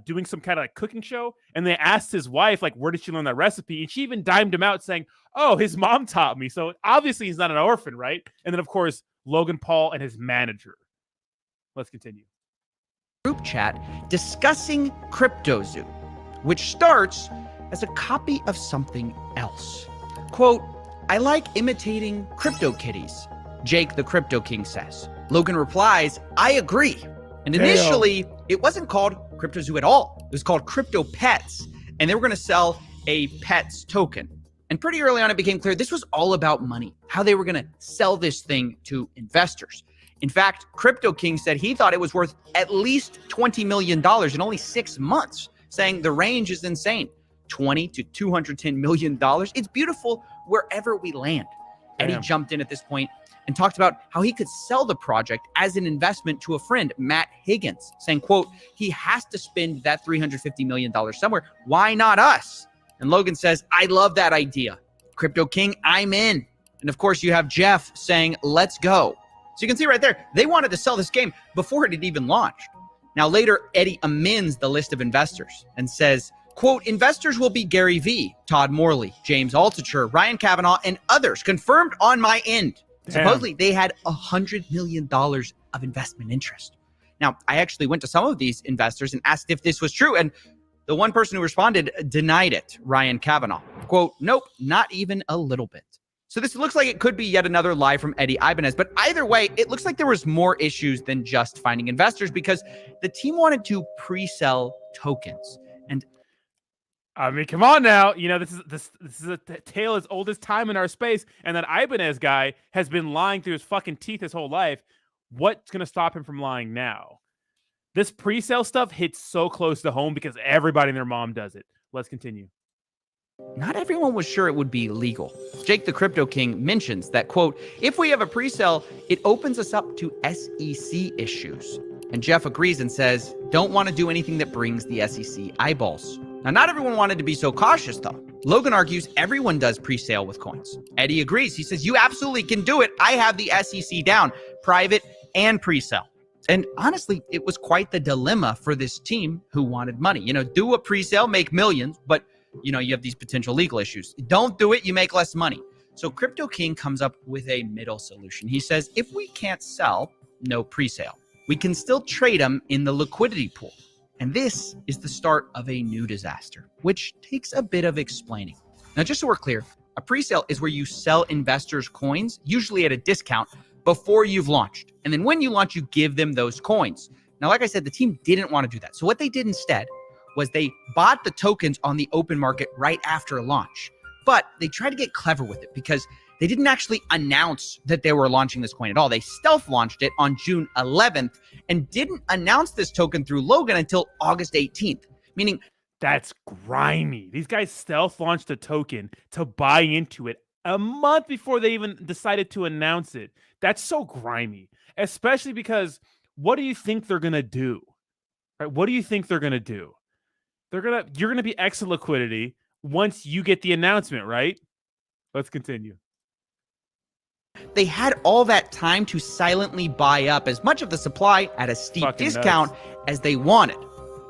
doing some kind of cooking show. And they asked his wife, where did she learn that recipe? And she even dimed him out saying, oh, his mom taught me. So obviously he's not an orphan, right? And then, of course, Logan Paul and his manager. Let's continue. Group chat discussing Coffeezilla, which starts as a copy of something else. Quote, I like imitating crypto kitties, Jake the Crypto King says. Logan replies, I agree. And initially, it wasn't called Coffeezilla at all. It was called Crypto Pets, and they were going to sell a Pets token. And pretty early on, it became clear this was all about money, how they were going to sell this thing to investors. In fact, Crypto King said he thought it was worth at least $20 million in only 6 months, saying the range is insane. $20 to $210 million. It's beautiful wherever we land. Damn. Eddie jumped in at this point and talked about how he could sell the project as an investment to a friend, Matt Higgins, saying, quote, he has to spend that $350 million somewhere. Why not us? And Logan says, I love that idea. Crypto King, I'm in. And of course, you have Jeff saying, let's go. So you can see right there, they wanted to sell this game before it had even launched. Now later, Eddie amends the list of investors and says, quote, investors will be Gary Vee, Todd Morley, James Altucher, Ryan Kavanaugh, and others confirmed on my end. Damn. Supposedly they had $100 million of investment interest. Now, I actually went to some of these investors and asked if this was true. And the one person who responded denied it, Ryan Kavanaugh. Quote, nope, not even a little bit. So this looks like it could be yet another lie from Eddie Ibanez. But either way, it looks like there was more issues than just finding investors because the team wanted to pre-sell tokens. And I mean, come on now. You know, this is a tale as old as time in our space. And that Ibanez guy has been lying through his fucking teeth his whole life. What's going to stop him from lying now? This pre-sale stuff hits so close to home because everybody and their mom does it. Let's continue. not everyone was sure it would be legal. Jake the Crypto King mentions that, quote, if we have a pre-sale, it opens us up to SEC issues. And Jeff agrees and says, don't want to do anything that brings the SEC eyeballs. Now, not everyone wanted to be so cautious, though. Logan argues everyone does pre-sale with coins. Eddie agrees. He says, you absolutely can do it. I have the SEC down, private and pre-sale. And honestly, it was quite the dilemma for this team who wanted money. You know, do a pre-sale, make millions, but, you know, you have these potential legal issues. Don't do it, you make less money. So Crypto King comes up with a middle solution. He says, if we can't sell, no pre-sale. We can still trade them in the liquidity pool. And this is the start of a new disaster, which takes a bit of explaining. Now, just so we're clear, a pre-sale is where you sell investors coins, usually at a discount, before you've launched. And then when you launch, you give them those coins. Now, like I said, the team didn't want to do that. So what they did instead was they bought the tokens on the open market right after launch. But they tried to get clever with it because they didn't actually announce that they were launching this coin at all. They stealth launched it on June 11th and didn't announce this token through Logan until August 18th, meaning that's grimy. These guys stealth launched a token to buy into it a month before they even decided to announce it. That's so grimy, especially because what do you think they're going to do? Right? What do you think they're going to do? You're going to be exit liquidity once you get the announcement, right? Let's continue. They had all that time to silently buy up as much of the supply at a steep Fucking discount as they wanted.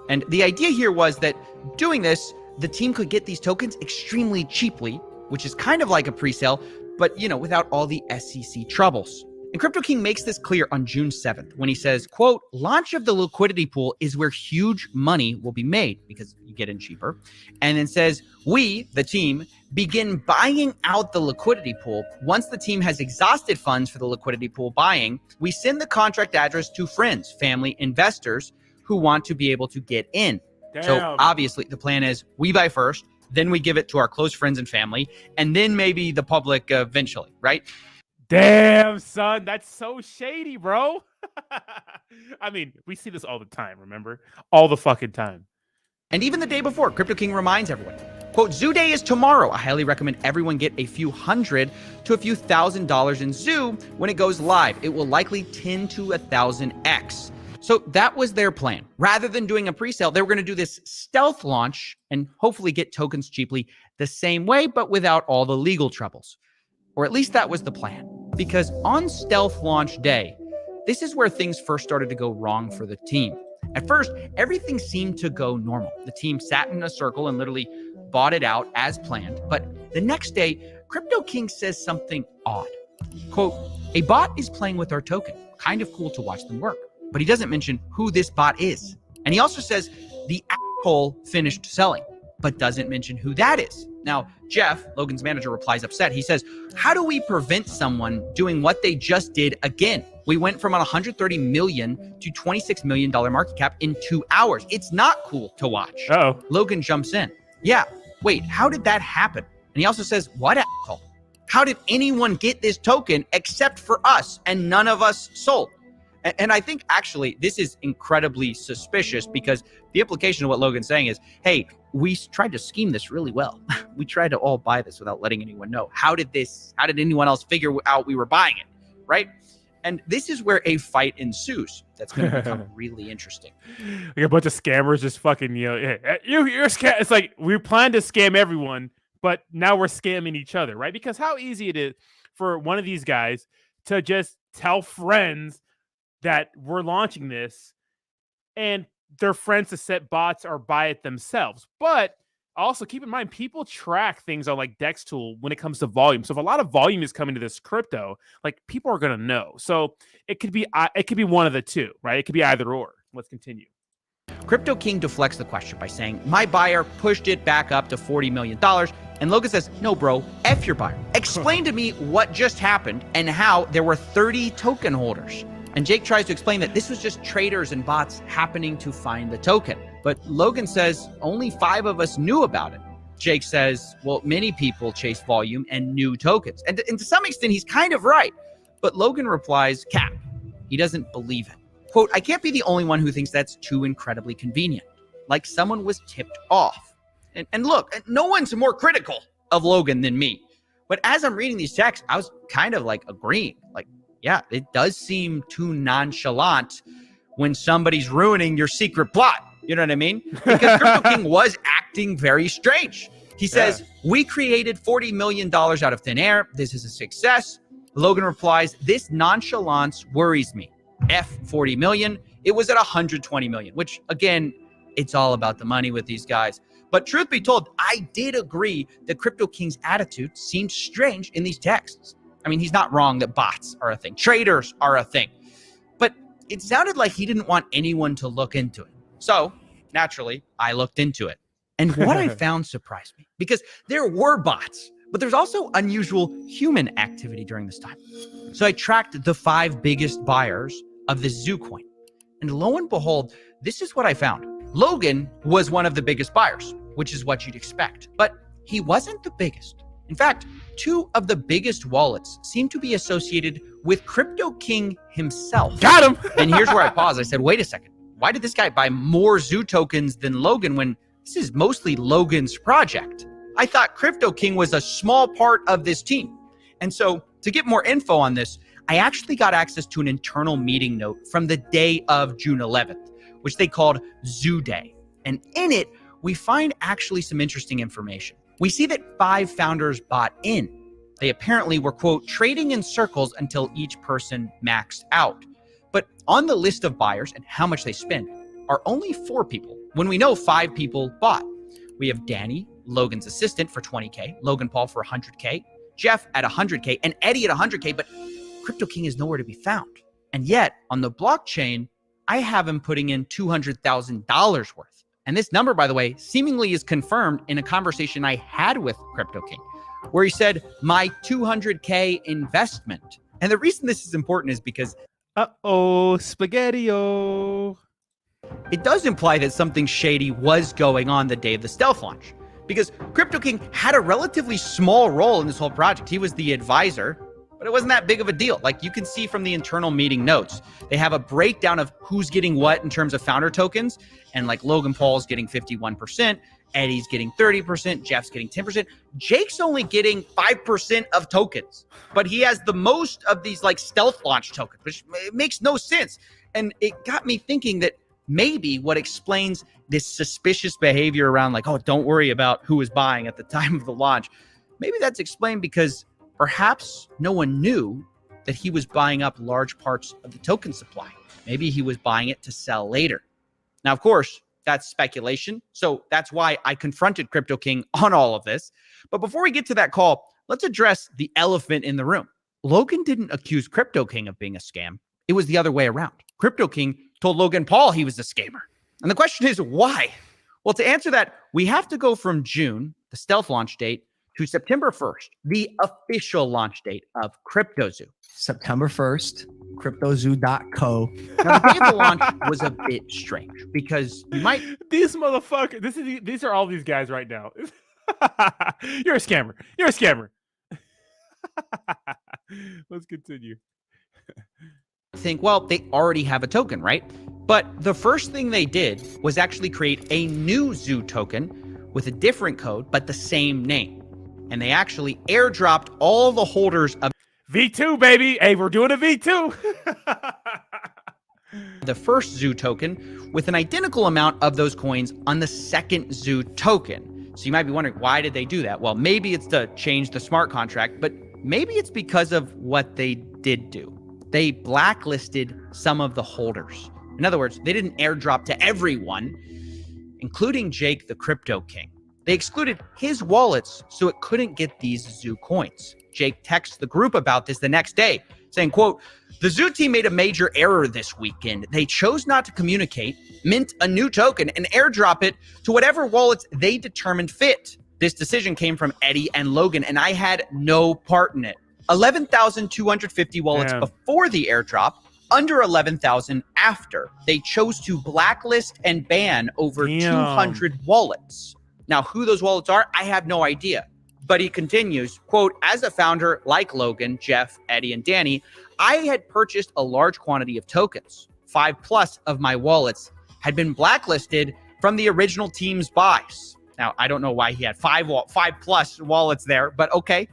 And the idea here was that doing this, the team could get these tokens extremely cheaply, which is kind of like a pre-sale, but, you know, without all the SEC troubles. And Crypto King makes this clear on June 7th when he says, quote, launch of the liquidity pool is where huge money will be made because you get in cheaper. And then says, we, the team, begin buying out the liquidity pool. Once the team has exhausted funds for the liquidity pool buying, we send the contract address to friends, family, investors who want to be able to get in. Damn. So obviously the plan is we buy first, then we give it to our close friends and family, and then maybe the public eventually, right? Damn, son, that's so shady, bro. I mean, we see this all the time, remember? All the fucking time. And even the day before, Crypto King reminds everyone, quote, Zoo Day is tomorrow. I highly recommend everyone get a few $100 to a few $1,000 in Zoo when it goes live. It will likely 10 to 1,000x. So that was their plan. Rather than doing a pre-sale, they were going to do this stealth launch and hopefully get tokens cheaply the same way, but without all the legal troubles. Or at least that was the plan. Because on stealth launch day, this is where things first started to go wrong for the team. At first, everything seemed to go normal. The team sat in a circle and literally bought it out as planned. But the next day, Crypto King says something odd. Quote, a bot is playing with our token. Kind of cool to watch them work. But he doesn't mention who this bot is. And he also says the asshole finished selling, but doesn't mention who that is. Now, Jeff, Logan's manager, replies upset. He says, how do we prevent someone doing what they just did again? We went from a $130 million to $26 million market cap in 2 hours. It's not cool to watch. Uh-oh. Logan jumps in. Yeah, wait, how did that happen? And he also says, what asshole? How did anyone get this token except for us and none of us sold? And I think actually this is incredibly suspicious because the implication of what Logan's saying is, hey, we tried to scheme this really well. We tried to all buy this without letting anyone know. How did anyone else figure out we were buying it, right? And this is where a fight ensues. That's going to become really interesting. Like a bunch of scammers just fucking, you know, hey, you're scam. It's like we plan to scam everyone, but now we're scamming each other, right? Because how easy it is for one of these guys to just tell friends that we're launching this, and their friends to set bots or buy it themselves. But also keep in mind, people track things on like DexTool when it comes to volume. So if a lot of volume is coming to this crypto, like people are going to know. So it could be one of the two, right? It could be either or. Let's continue. Crypto King deflects the question by saying, my buyer pushed it back up to $40 million. And Logan says, no, bro, F your buyer. Explain to me what just happened and how there were 30 token holders. And Jake tries to explain that this was just traders and bots happening to find the token. But Logan says only 5 of us knew about it. Jake says, well, many people chase volume and new tokens. And to some extent, he's kind of right. But Logan replies, cap. He doesn't believe it. Quote, I can't be the only one who thinks that's too incredibly convenient. Like someone was tipped off. And look, no one's more critical of Logan than me. But as I'm reading these texts, I was kind of like agreeing. Like, yeah, it does seem too nonchalant when somebody's ruining your secret plot. You know what I mean? Because Crypto King was acting very strange. He says, we created $40 million out of thin air. This is a success. Logan replies, this nonchalance worries me. F 40 million. It was at 120 million, which again, it's all about the money with these guys. But truth be told, I did agree that Crypto King's attitude seemed strange in these texts. I mean, he's not wrong that bots are a thing. Traders are a thing. But it sounded like he didn't want anyone to look into it. So naturally, I looked into it. And what I found surprised me because there were bots, but there's also unusual human activity during this time. So I tracked the 5 biggest buyers of the Zoo coin. And lo and behold, this is what I found. Logan was one of the biggest buyers, which is what you'd expect, but he wasn't the biggest. In fact, 2 of the biggest wallets seem to be associated with Crypto King himself. Got him. And here's where I paused. I said, wait a second. Why did this guy buy more Zoo tokens than Logan when this is mostly Logan's project? I thought Crypto King was a small part of this team. And so to get more info on this, I actually got access to an internal meeting note from the day of June 11th, which they called Zoo Day. And in it, we find actually some interesting information. We see that 5 founders bought in. They apparently were, quote, trading in circles until each person maxed out. But on the list of buyers and how much they spend are only 4 people, when we know 5 people bought. We have Danny, Logan's assistant, for 20K, Logan Paul for 100K, Jeff at 100K, and Eddie at 100K, but Crypto King is nowhere to be found. And yet, on the blockchain, I have him putting in $200,000 worth. And this number, by the way, seemingly is confirmed in a conversation I had with Crypto King, where he said, my 200K investment. And the reason this is important is because Spaghetti-O. It does imply that something shady was going on the day of the stealth launch, because Crypto King had a relatively small role in this whole project. He was the advisor, but it wasn't that big of a deal. Like you can see from the internal meeting notes, they have a breakdown of who's getting what in terms of founder tokens. And like Logan Paul's getting 51%, Eddie's getting 30%, Jeff's getting 10%. Jake's only getting 5% of tokens, but he has the most of these like stealth launch tokens, which makes no sense. And it got me thinking that maybe what explains this suspicious behavior around like, oh, don't worry about who is buying at the time of the launch. Maybe that's explained because perhaps no one knew that he was buying up large parts of the token supply. Maybe he was buying it to sell later. Now, of course, that's speculation. So that's why I confronted Crypto King on all of this. But before we get to that call, let's address the elephant in the room. Logan didn't accuse Crypto King of being a scam. It was the other way around. Crypto King told Logan Paul he was a scammer. And the question is, why? Well, to answer that, we have to go from June, the stealth launch date, to September 1st, the official launch date of CryptoZoo. September 1st, cryptozoo.co. Now, the day of the launch was a bit strange because you might... These motherfuckers, these are all these guys right now. You're a scammer. You're a scammer. Let's continue. Think, well, they already have a token, right? But the first thing they did was actually create a new Zoo token with a different code, but the same name. And they actually airdropped all the holders of V2, baby. Hey, we're doing a V2. the first Zoo token with an identical amount of those coins on the second Zoo token. So you might be wondering, why did they do that? Well, maybe it's to change the smart contract, but maybe it's because of what they did do. They blacklisted some of the holders. In other words, they didn't airdrop to everyone, including Jake, the crypto king. They excluded his wallets so it couldn't get these Zoo coins. Jake texts the group about this the next day, saying, quote, "The Zoo team made a major error this weekend. They chose not to communicate, mint a new token, and airdrop it to whatever wallets they determined fit. This decision came from Eddie and Logan, and I had no part in it. 11,250 wallets before the airdrop, under 11,000 after. They chose to blacklist and ban over 200 wallets. Now, who those wallets are, I have no idea." But he continues, quote, "As a founder like Logan, Jeff, Eddie, and Danny, I had purchased a large quantity of tokens. 5+ of my wallets had been blacklisted from the original team's buys." Now, I don't know why he had 5+ wallets there, but okay.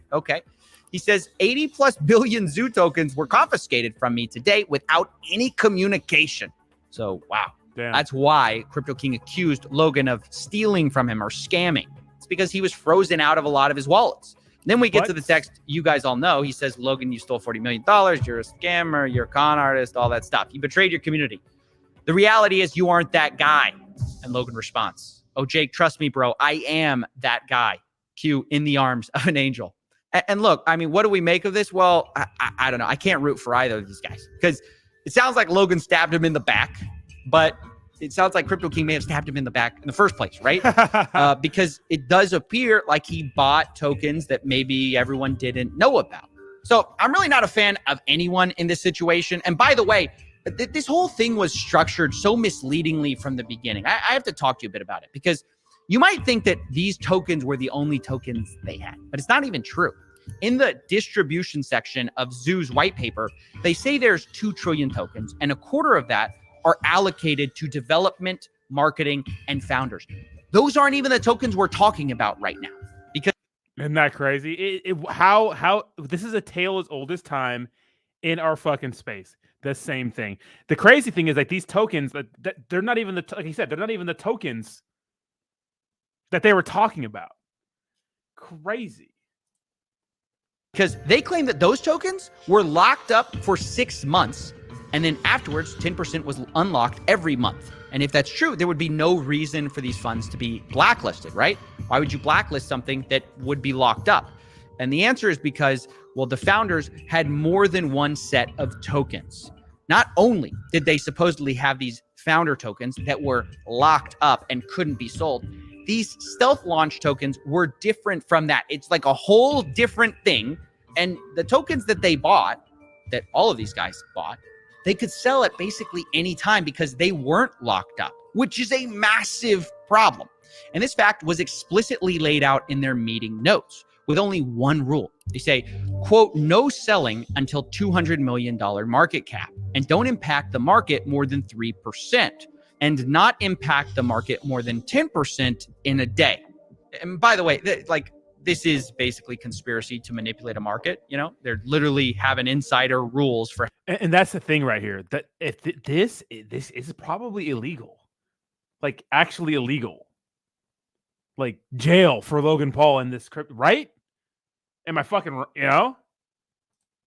He says 80+ billion Zoo tokens were confiscated from me today without any communication. So, wow. Damn. That's why Crypto King accused Logan of stealing from him or scamming. It's because he was frozen out of a lot of his wallets. Then we get to the text you guys all know. He says, "Logan, you stole $40 million. You're a scammer. You're a con artist, all that stuff. You betrayed your community. The reality is you aren't that guy." And Logan responds, "Oh, Jake, trust me, bro. I am that guy." Q, in the arms of an angel. And look, I mean, what do we make of this? Well, I don't know. I can't root for either of these guys because it sounds like Logan stabbed him in the back, but it sounds like Crypto King may have stabbed him in the back in the first place, right? Because it does appear like he bought tokens that maybe everyone didn't know about. So I'm really not a fan of anyone in this situation. And by the way, this whole thing was structured so misleadingly from the beginning. I have to talk to you a bit about it because you might think that these tokens were the only tokens they had, but it's not even true. In the distribution section of Zoo's white paper, they say there's 2 trillion tokens, and a quarter of that are allocated to development, marketing, and founders. Those aren't even the tokens we're talking about right now. Because isn't that crazy? How this is a tale as old as time in our fucking space. The same thing. The crazy thing is like these tokens that they're not even like he said, they're not even the tokens that they were talking about. Crazy. Because they claim that those tokens were locked up for 6 months, and then afterwards, 10% was unlocked every month. And if that's true, there would be no reason for these funds to be blacklisted, right? Why would you blacklist something that would be locked up? And the answer is because, well, the founders had more than one set of tokens. Not only did they supposedly have these founder tokens that were locked up and couldn't be sold, these stealth launch tokens were different from that. It's like a whole different thing. And the tokens that they bought, that all of these guys bought, they could sell at basically any time because they weren't locked up, which is a massive problem. And this fact was explicitly laid out in their meeting notes with only one rule. They say, quote, "No selling until $200 million market cap, and don't impact the market more than 3%. And not impact the market more than 10% in a day." And by the way, this is basically conspiracy to manipulate a market. You know, they're literally having insider rules for. And that's the thing right here. That if this is probably illegal, like actually illegal, like jail for Logan Paul in this crypto, right? Am I fucking,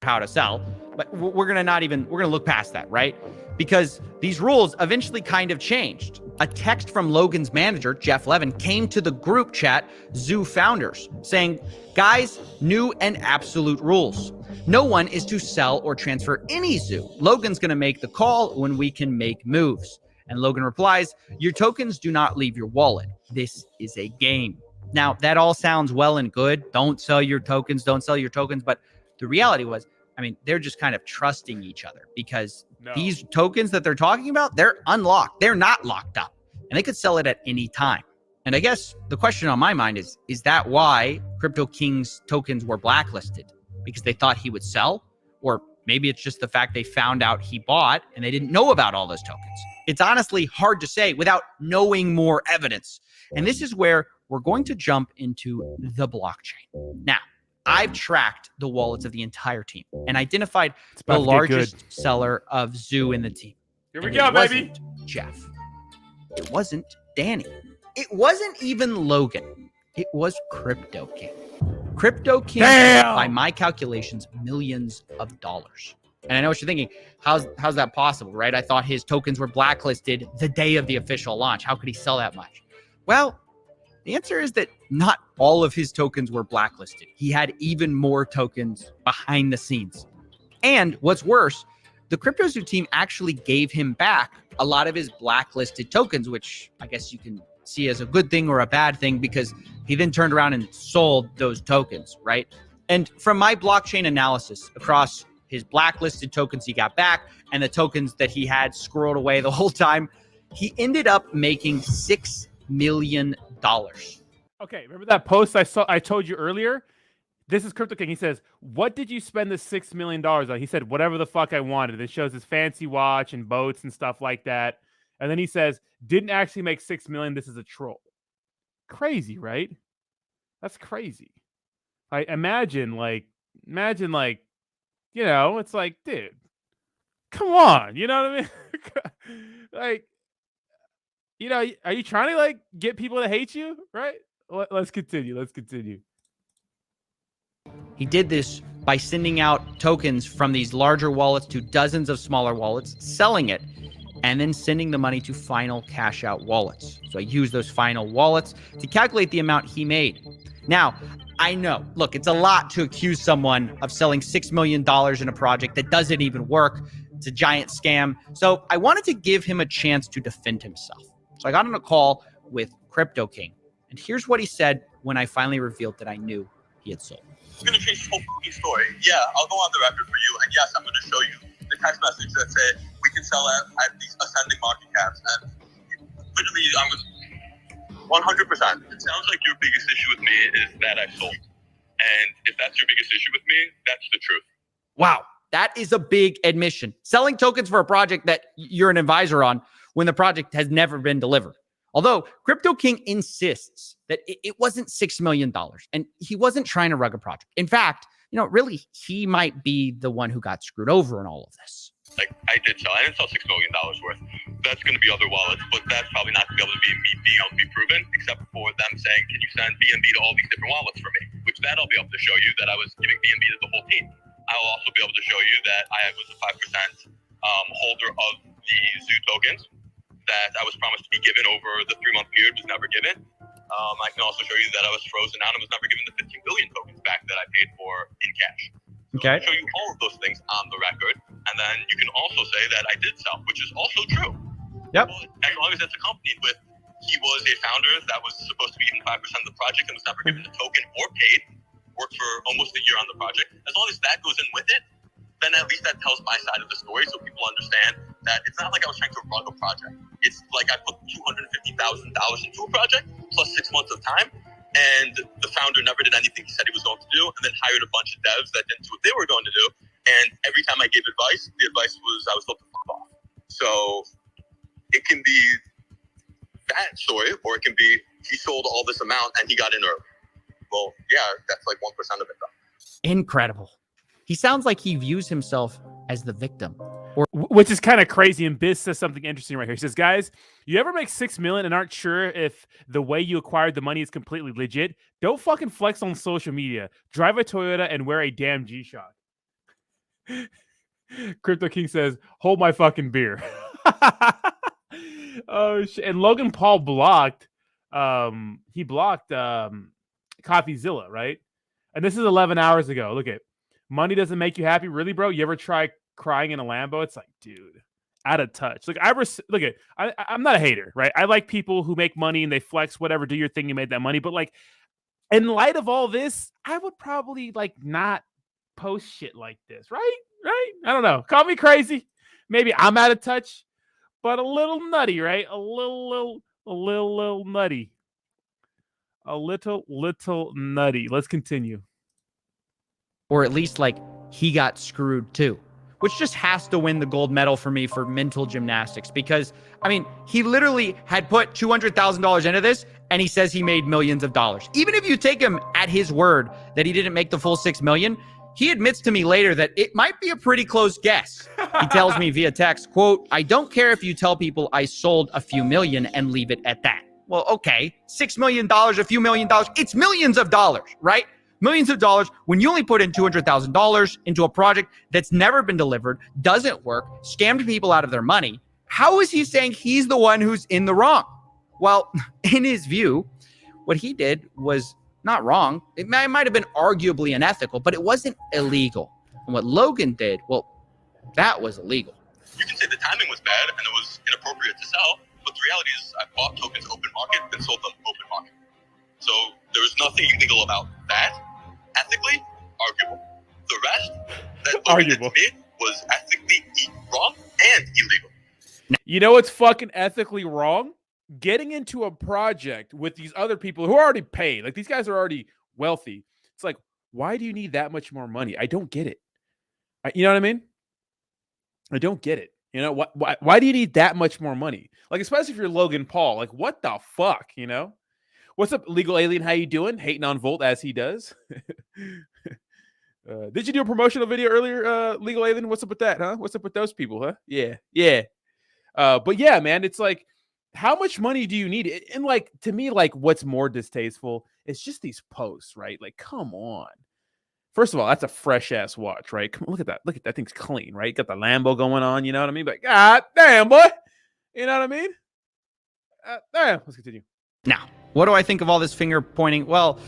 how to sell, but we're going to look past that, right? Because these rules eventually kind of changed. A text from Logan's manager, Jeff Levin, came to the group chat, Zoo founders, saying, "Guys, new and absolute rules. No one is to sell or transfer any Zoo. Logan's going to make the call when we can make moves." And Logan replies, "Your tokens do not leave your wallet. This is a game." Now, that all sounds well and good. Don't sell your tokens. But the reality was, I mean, they're just kind of trusting each other because these tokens that they're talking about, they're unlocked. They're not locked up, and they could sell it at any time. And I guess the question on my mind is that why Crypto King's tokens were blacklisted? Because they thought he would sell? Or maybe it's just the fact they found out he bought and they didn't know about all those tokens. It's honestly hard to say without knowing more evidence. And this is where we're going to jump into the blockchain. Now, I've tracked the wallets of the entire team and identified the largest seller of Zoo in the team. Here we go, baby. It wasn't Jeff. It wasn't Danny. It wasn't even Logan. It was Crypto King. Crypto King, Damn! by my calculations, millions of dollars. And I know what you're thinking. How's that possible, right? I thought his tokens were blacklisted the day of the official launch. How could he sell that much? Well, the answer is that not all of his tokens were blacklisted. He had even more tokens behind the scenes. And what's worse, the CryptoZoo team actually gave him back a lot of his blacklisted tokens, which I guess you can see as a good thing or a bad thing, because he then turned around and sold those tokens, right? And from my blockchain analysis across his blacklisted tokens he got back and the tokens that he had squirreled away the whole time, he ended up making $6 million. Okay, remember that post I told you earlier? This is Crypto King. He says, "What did you spend the $6 million on?" He said, "Whatever the fuck I wanted." It shows his fancy watch and boats and stuff like that. And then he says, "Didn't actually make $6 million. This is a troll." Crazy, right? That's crazy. I imagine, you know, it's like, dude, come on. You know what I mean? Like, you know, are you trying to like get people to hate you? Right? Let's continue. Let's continue. He did this by sending out tokens from these larger wallets to dozens of smaller wallets, selling it, and then sending the money to final cash out wallets. So I used those final wallets to calculate the amount he made. Now, I know, look, it's a lot to accuse someone of selling $6 million in a project that doesn't even work. It's a giant scam. So I wanted to give him a chance to defend himself. So I got on a call with Crypto King. And here's what he said when I finally revealed that I knew he had sold. It's going to change the whole story. Yeah, I'll go on the record for you. And yes, I'm going to show you the text message that said we can sell at these ascending market caps. And literally, I'm 100%. It sounds like your biggest issue with me is that I sold. And if that's your biggest issue with me, that's the truth. Wow, that is a big admission. Selling tokens for a project that you're an advisor on when the project has never been delivered. Although Crypto King insists that it wasn't $6 million and he wasn't trying to rug a project. In fact, you know, really, he might be the one who got screwed over in all of this. Like, I didn't sell $6 million worth. That's going to be other wallets, but that's probably not going to be able to be me being able to be proven, except for them saying, can you send BNB to all these different wallets for me? Which that I'll be able to show you that I was giving BNB to the whole team. I'll also be able to show you that I was a 5% holder of the Zoo tokens that I was promised to be given over the 3-month period, was never given. I can also show you that I was frozen out and was never given the 15 billion tokens back that I paid for in cash. Okay. I'll show you all of those things on the record, and then you can also say that I did sell, which is also true. Yep. But as long as that's accompanied with he was a founder that was supposed to be given 5% of the project and was never given a token or paid, worked for almost a year on the project. As long as that goes in with it, then at least that tells my side of the story so people understand that it's not like I was trying to run a project. It's like I put $250,000 into a project plus 6 months of time, and the founder never did anything he said he was going to do, and then hired a bunch of devs that didn't do what they were going to do. And every time I gave advice, the advice was I was told to fuck off. So it can be that story, or it can be he sold all this amount and he got in early. Well, yeah, that's like 1% of it though. Incredible. He sounds like he views himself as the victim. Which is kind of crazy. And Biz says something interesting right here. He says, guys, you ever make $6 million and aren't sure if the way you acquired the money is completely legit? Don't fucking flex on social media. Drive a Toyota and wear a damn G-Shock. Crypto King says, hold my fucking beer. Oh shit. And Logan Paul blocked Coffeezilla, right? And this is 11 hours ago. Look at money doesn't make you happy. Really, bro? You ever try crying in a Lambo? It's like, dude, out of touch. Look, I'm not a hater, right? I like people who make money and they flex, whatever, do your thing, you made that money. But like, in light of all this, I would probably like not post shit like this, right? Right? I don't know. Call me crazy. Maybe I'm out of touch, but a little nutty, right? A little nutty. A little nutty. Let's continue. Or at least like he got screwed too, which just has to win the gold medal for me for mental gymnastics. Because I mean, he literally had put $200,000 into this and he says he made millions of dollars. Even if you take him at his word that he didn't make the full 6 million, he admits to me later that it might be a pretty close guess. He tells me via text, quote, I don't care if you tell people I sold a few million and leave it at that. Well, okay, $6 million, a few $1 million, it's millions of dollars, right? millions of dollars when you only put in $200,000 into a project that's never been delivered, doesn't work, scammed people out of their money. How is he saying he's the one who's in the wrong? Well, in his view, what he did was not wrong. It might have been arguably unethical, but it wasn't illegal. And what Logan did, well, that was illegal. You can say the timing was bad and it was inappropriate to sell, but the reality is I bought tokens open market and sold them open market. So there was nothing illegal about that. Ethically, arguable. The rest that Logan did to me was ethically wrong and illegal. You know what's fucking ethically wrong? Getting into a project with these other people who are already paid. Like, these guys are already wealthy. It's like, why do you need that much more money? I don't get it. You know what I mean? I don't get it. You know, why do you need that much more money? Like, especially if you're Logan Paul. Like, what the fuck, you know? What's up, Legal Alien? How you doing? Hating on Volt as he does. Did you do a promotional video earlier, Legal Alien? What's up with that, huh? What's up with those people, huh? Yeah. But yeah, man, it's like, how much money do you need? And like, to me, like, what's more distasteful is just these posts, right? Like, come on. First of all, that's a fresh ass watch, right? Come on, look at that. Look at that thing's clean, right? Got the Lambo going on, you know what I mean? Like, God damn, boy. You know what I mean? Damn. Let's continue. Now, what do I think of all this finger pointing? Well,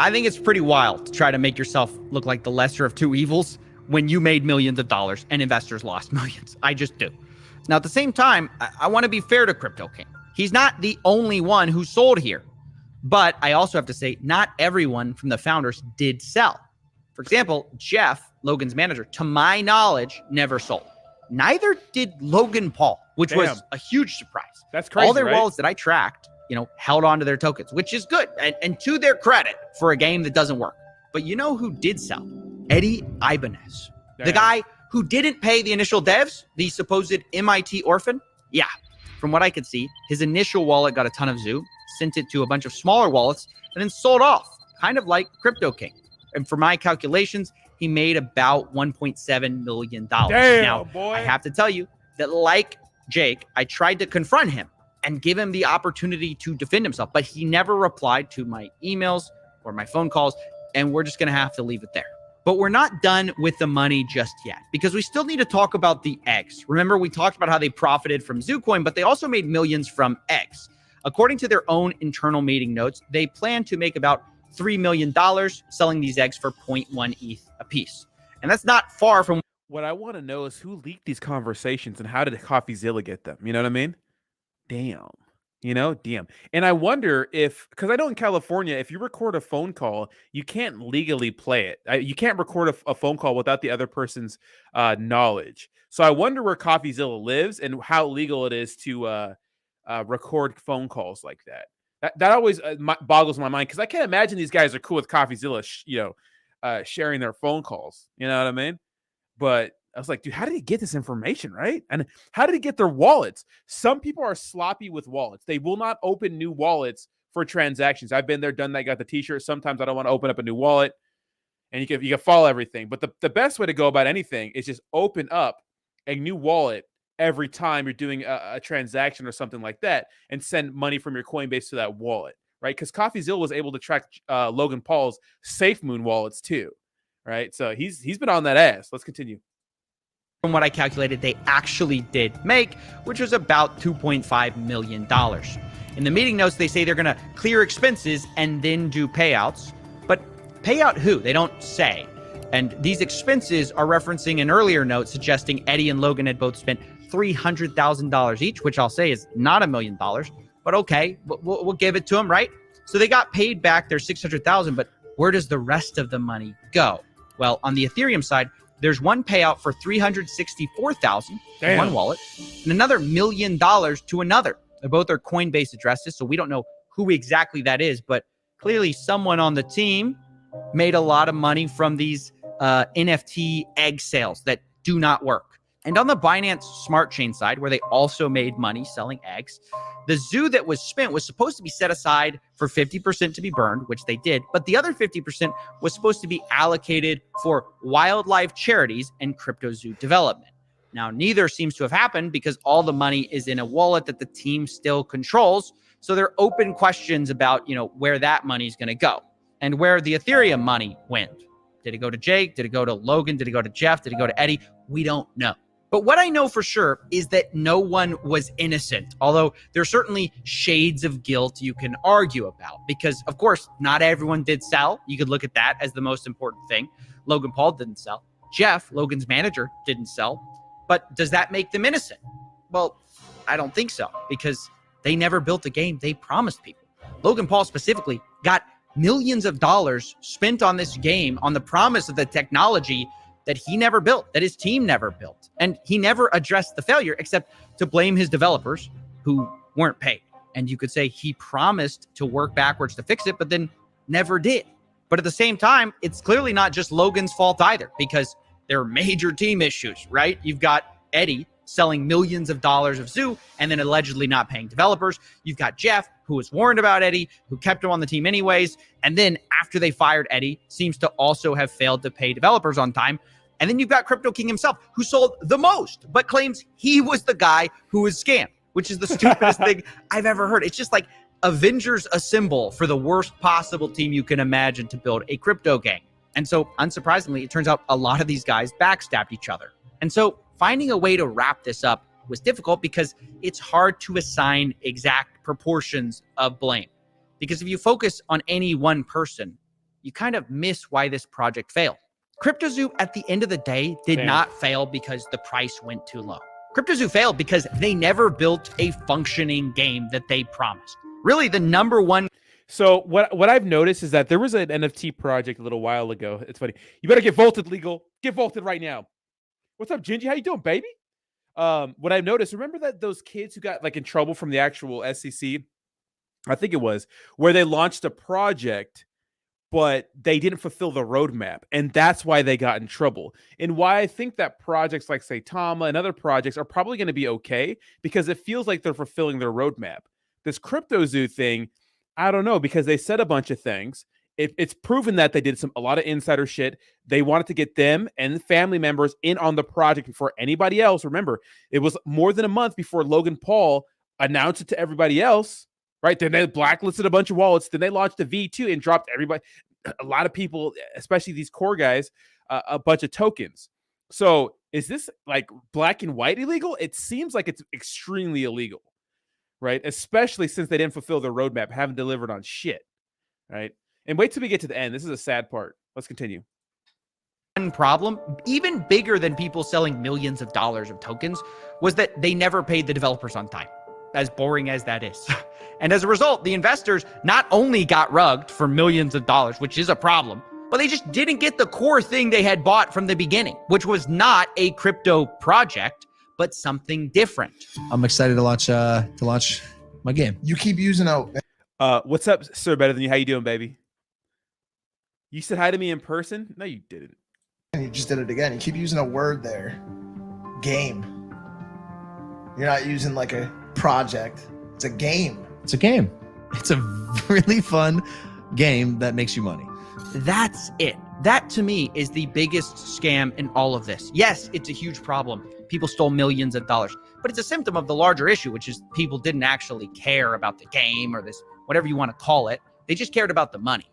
I think it's pretty wild to try to make yourself look like the lesser of two evils when you made millions of dollars and investors lost millions. I just do. Now, at the same time, I want to be fair to Crypto King. He's not the only one who sold here. But I also have to say, not everyone from the founders did sell. For example, Jeff, Logan's manager, to my knowledge, never sold. Neither did Logan Paul, which was a huge surprise. That's crazy, all their right? wallets that I tracked, held on to their tokens, which is good. And to their credit for a game that doesn't work. But you know who did sell? Eddie Ibanez. Damn. The guy who didn't pay the initial devs, the supposed MIT orphan. Yeah, from what I could see, his initial wallet got a ton of Zoo, sent it to a bunch of smaller wallets, and then sold off, kind of like Crypto King. And for my calculations, he made about $1.7 million. Damn, now, boy. I have to tell you that, like Jake, I tried to confront him and give him the opportunity to defend himself, but he never replied to my emails or my phone calls, and we're just going to have to leave it there. But we're not done with the money just yet, because we still need to talk about the eggs. Remember, we talked about how they profited from Zoocoin, but they also made millions from eggs. According to their own internal meeting notes, they plan to make about $3 million selling these eggs for 0.1 ETH a piece. And that's not far from... What I want to know is who leaked these conversations and how did Coffeezilla get them? You know what I mean? Damn. Damn. And I wonder if, because I know in California, if you record a phone call, you can't legally play it. You can't record a phone call without the other person's knowledge. So I wonder where Coffeezilla lives and how legal it is to record phone calls like that. That always boggles my mind, because I can't imagine these guys are cool with Coffeezilla, sharing their phone calls. You know what I mean? But I was like, dude, how did he get this information, right? And how did he get their wallets? Some people are sloppy with wallets. They will not open new wallets for transactions. I've been there, done that, got the t-shirt. Sometimes I don't want to open up a new wallet, and you can follow everything. But the best way to go about anything is just open up a new wallet every time you're doing a transaction or something like that, and send money from your Coinbase to that wallet, right? Because Coffeezilla was able to track Logan Paul's SafeMoon wallets too, right? So he's been on that ass. Let's continue. From what I calculated, they actually did make, which was about $2.5 million. In the meeting notes, they say they're going to clear expenses and then do payouts. But payout who? They don't say. And these expenses are referencing an earlier note suggesting Eddie and Logan had both spent $300,000 each, which I'll say is not $1 million. But okay, we'll give it to them, right? So they got paid back their $600,000, but where does the rest of the money go? Well, on the Ethereum side, there's one payout for $364,000 to one wallet, and another $1 million to another. They both are Coinbase addresses, so we don't know who exactly that is, but clearly someone on the team made a lot of money from these NFT egg sales that do not work. And on the Binance Smart Chain side, where they also made money selling eggs, the zoo that was spent was supposed to be set aside for 50% to be burned, which they did, but the other 50% was supposed to be allocated for wildlife charities and crypto zoo development. Now, neither seems to have happened because all the money is in a wallet that the team still controls. So there are open questions about, where that money is going to go. and where the Ethereum money went. Did it go to Jake? Did it go to Logan? Did it go to Jeff? Did it go to Eddie? We don't know. But what I know for sure is that no one was innocent, although there are certainly shades of guilt you can argue about because, of course, not everyone did sell. You could look at that as the most important thing. Logan Paul didn't sell. Jeff, Logan's manager, didn't sell. But does that make them innocent? Well, I don't think so because they never built a game they promised people. Logan Paul specifically got millions of dollars spent on this game on the promise of the technology that he never built, that his team never built. And he never addressed the failure except to blame his developers who weren't paid. And you could say he promised to work backwards to fix it, but then never did. But at the same time, it's clearly not just Logan's fault either because there are major team issues, right? You've got Eddie selling millions of dollars of Zoo and then allegedly not paying developers. You've got Jeff, who was warned about Eddie, who kept him on the team anyways. And then after they fired Eddie, seems to also have failed to pay developers on time. And then you've got Crypto King himself, who sold the most, but claims he was the guy who was scammed, which is the stupidest thing I've ever heard. It's just like Avengers Assemble for the worst possible team you can imagine to build a crypto game. And so, unsurprisingly, it turns out a lot of these guys backstabbed each other. And so finding a way to wrap this up was difficult because it's hard to assign exact proportions of blame. Because if you focus on any one person, you kind of miss why this project failed. CryptoZoo, at the end of the day, did not fail because the price went too low. CryptoZoo failed because they never built a functioning game that they promised. Really, the number one. So what I've noticed is that there was an NFT project a little while ago. It's funny. You better get vaulted, legal. Get vaulted right now. What's up, Gingy? How you doing, baby? What I've noticed, remember that those kids who got like in trouble from the actual SEC, I think it was, where they launched a project, but they didn't fulfill the roadmap. And that's why they got in trouble. And why I think that projects like Saitama and other projects are probably going to be okay, because it feels like they're fulfilling their roadmap. This CryptoZoo thing, I don't know, because they said a bunch of things. It's proven that they did a lot of insider shit. They wanted to get them and family members in on the project before anybody else. Remember, it was more than a month before Logan Paul announced it to everybody else, right? Then they blacklisted a bunch of wallets. Then they launched a V2 and dropped everybody, a lot of people, especially these core guys, a bunch of tokens. So is this like black and white illegal? It seems like it's extremely illegal, right? Especially since they didn't fulfill their roadmap, haven't delivered on shit, right? And wait till we get to the end. This is a sad part. Let's continue. One problem, even bigger than people selling millions of dollars of tokens, was that they never paid the developers on time, as boring as that is. And as a result, the investors not only got rugged for millions of dollars, which is a problem, but they just didn't get the core thing they had bought from the beginning, which was not a crypto project, but something different. I'm excited to launch my game. You keep using What's up, Sir Better Than You? How you doing, baby? You said hi to me in person? No, you didn't. and you just did it again. You keep using a word there. Game. You're not using like a project. It's a game. It's a game. It's a really fun game that makes you money. That's it. That to me is the biggest scam in all of this. Yes, it's a huge problem. People stole millions of dollars, but it's a symptom of the larger issue, which is people didn't actually care about the game or this, whatever you want to call it. They just cared about the money.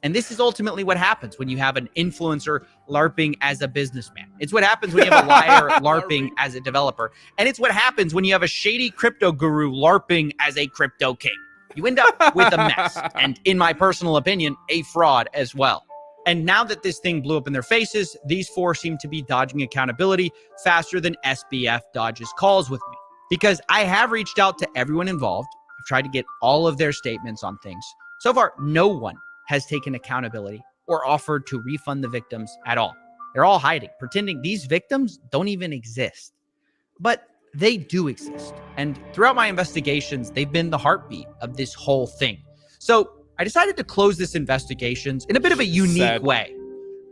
And this is ultimately what happens when you have an influencer LARPing as a businessman. It's what happens when you have a liar LARPing as a developer. And it's what happens when you have a shady crypto guru LARPing as a crypto king. You end up with a mess. And in my personal opinion, a fraud as well. And now that this thing blew up in their faces, these four seem to be dodging accountability faster than SBF dodges calls with me. Because I have reached out to everyone involved. I've tried to get all of their statements on things. So far, no one has taken accountability or offered to refund the victims at all. They're all hiding, pretending these victims don't even exist. But they do exist. And throughout my investigations, they've been the heartbeat of this whole thing. So I decided to close this investigations in a bit of a unique way.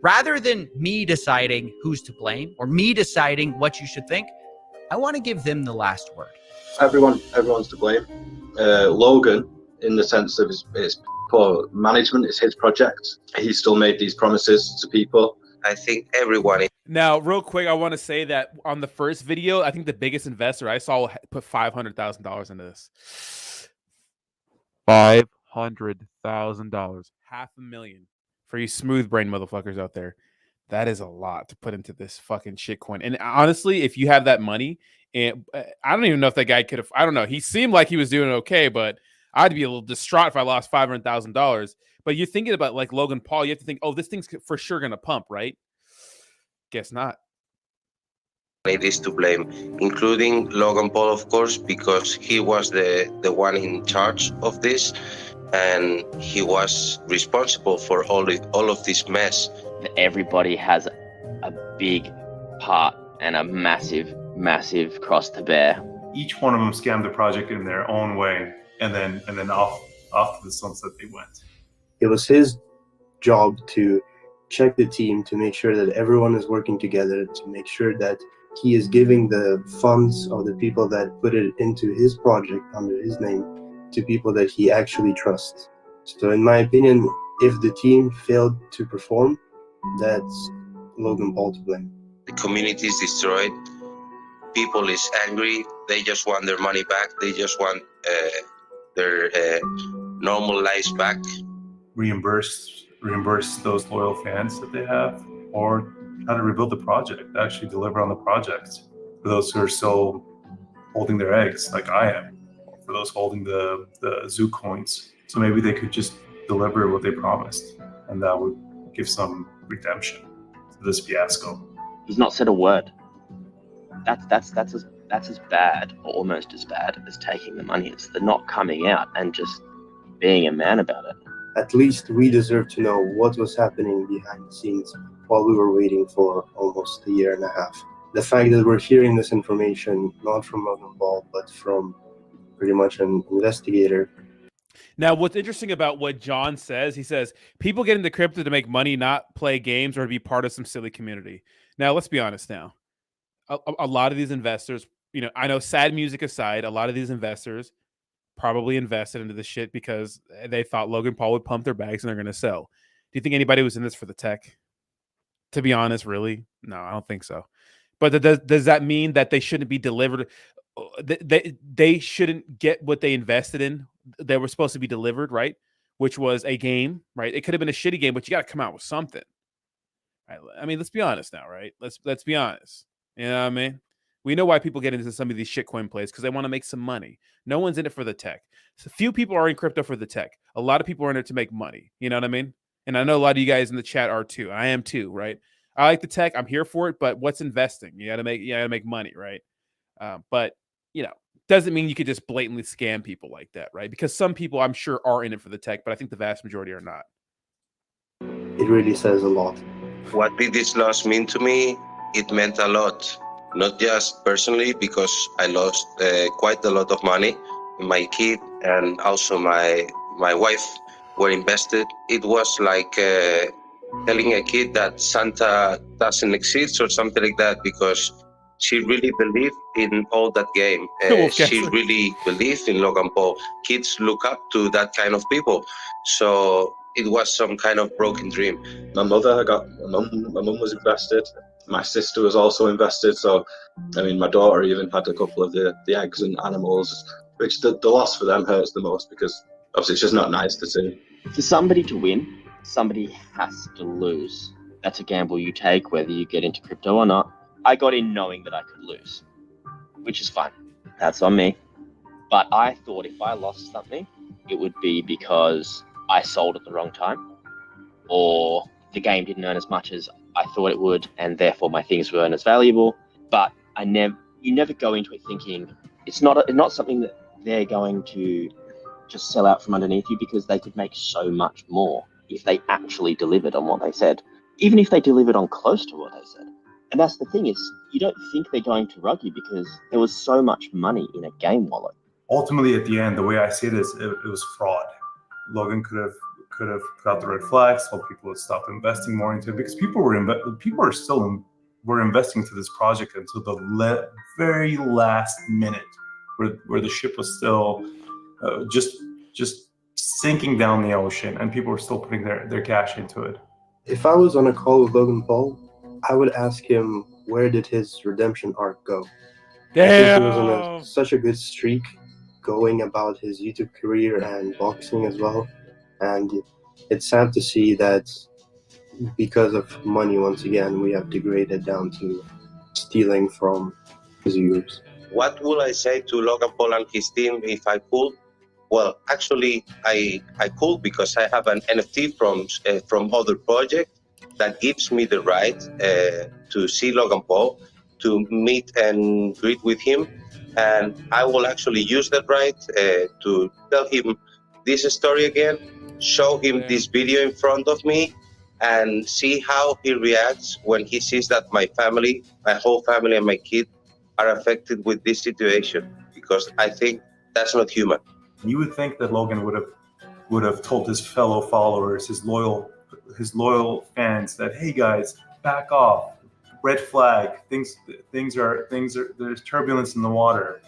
Rather than me deciding who's to blame or me deciding what you should think, I want to give them the last word. Everyone's to blame. Logan, in the sense of his poor management, is his project. He still made these promises to people. I think everyone. Now, real quick, I want to say that on the first video, I think the biggest investor I saw put $500,000 into this. $500,000. $500,000 for you smooth brain motherfuckers out there. That is a lot to put into this fucking shitcoin. And honestly, if you have that money, and I don't even know if that guy could have. I don't know. He seemed like he was doing okay, but I'd be a little distraught if I lost $500,000. But you're thinking about like Logan Paul. You have to think, oh, this thing's for sure gonna pump, right? Guess not. It is to blame, including Logan Paul, of course, because he was the one in charge of this, and he was responsible for all of this mess. Everybody has a big part and a massive cross to bear. Each one of them scammed the project in their own way, and then off to the sunset they went. It was his job to check the team, to make sure that everyone is working together, to make sure that he is giving the funds of the people that put it into his project under his name to people that he actually trusts. So in my opinion, if the team failed to perform, that's Logan Paul to blame. The community is destroyed. People is angry. They just want their money back. They just want their normal lives back. Reimburse those loyal fans that they have, or how to rebuild the project, actually deliver on the project. For those who are still holding their eggs, like I am, for those holding the zoo coins. So maybe they could just deliver what they promised, and that would give some redemption to this fiasco. He's not said a word. That's as bad, or almost as bad, as taking the money. It's the not coming out and just being a man about it. At least we deserve to know what was happening behind the scenes while we were waiting for almost a year and a half. The fact that we're hearing this information, not from Logan Paul, but from pretty much an investigator. Now, what's interesting about what John says, he says, people get into crypto to make money, not play games or to be part of some silly community. Now, let's be honest now. A lot of these investors, I know sad music aside, a lot of these investors probably invested into this shit because they thought Logan Paul would pump their bags and they're going to sell. Do you think anybody was in this for the tech? To be honest, really? No, I don't think so. But does that mean that they shouldn't be delivered? They shouldn't get what they invested in. They were supposed to be delivered, right? Which was a game, right? It could have been a shitty game, but you got to come out with something. Right? I mean, let's be honest now, right? Let's be honest. You know what I mean? We know why people get into some of these shitcoin plays because they want to make some money. No one's in it for the tech. So few people are in crypto for the tech. A lot of people are in it to make money. You know what I mean? And I know a lot of you guys in the chat are too. I am too, right? I like the tech. I'm here for it, but what's investing? You got to make money, right? But doesn't mean you could just blatantly scam people like that, right? Because some people, I'm sure, are in it for the tech, but I think the vast majority are not. It really says a lot. What did this loss mean to me? It meant a lot. Not just personally, because I lost quite a lot of money. My kid and also my wife were invested. It was like telling a kid that Santa doesn't exist or something like that, because she really believed in all that game. She really believed in Logan Paul. Kids look up to that kind of people. So it was some kind of broken dream. My mum was invested. My sister was also invested. So, my daughter even had a couple of the eggs and animals, which the loss for them hurts the most because obviously it's just not nice to see. For somebody to win, somebody has to lose. That's a gamble you take, whether you get into crypto or not. I got in knowing that I could lose, which is fine. That's on me. But I thought if I lost something, it would be because I sold at the wrong time, or the game didn't earn as much as I thought it would, and therefore my things weren't as valuable. But you never go into it thinking it's not something that they're going to just sell out from underneath you, because they could make so much more if they actually delivered on what they said, even if they delivered on close to what they said. And that's the thing, is you don't think they're going to rug you because there was so much money in a game wallet. Ultimately, at the end, the way I see it is it was fraud. Logan could have put out the red flags, told people to stop investing more into it, because people were investing into this project until the very last minute, where the ship was still just sinking down the ocean, and people were still putting their cash into it. If I was on a call with Logan Paul, I would ask him, where did his redemption arc go? Damn. He was on such a good streak, going about his YouTube career and boxing as well. And it's sad to see that because of money, once again, we have degraded down to stealing from his viewers. What would I say to Logan Paul and his team if I could? Well, actually, I could because I have an NFT from other project that gives me the right to see Logan Paul, to meet and greet with him, and I will actually use that right to tell him this story again, show him this video in front of me, and see how he reacts when he sees that my family, my whole family and my kid are affected with this situation, because I think that's not human. You would think that Logan would have told his fellow followers, his loyal fans that, hey guys, back off, red flag, things are there's turbulence in the water.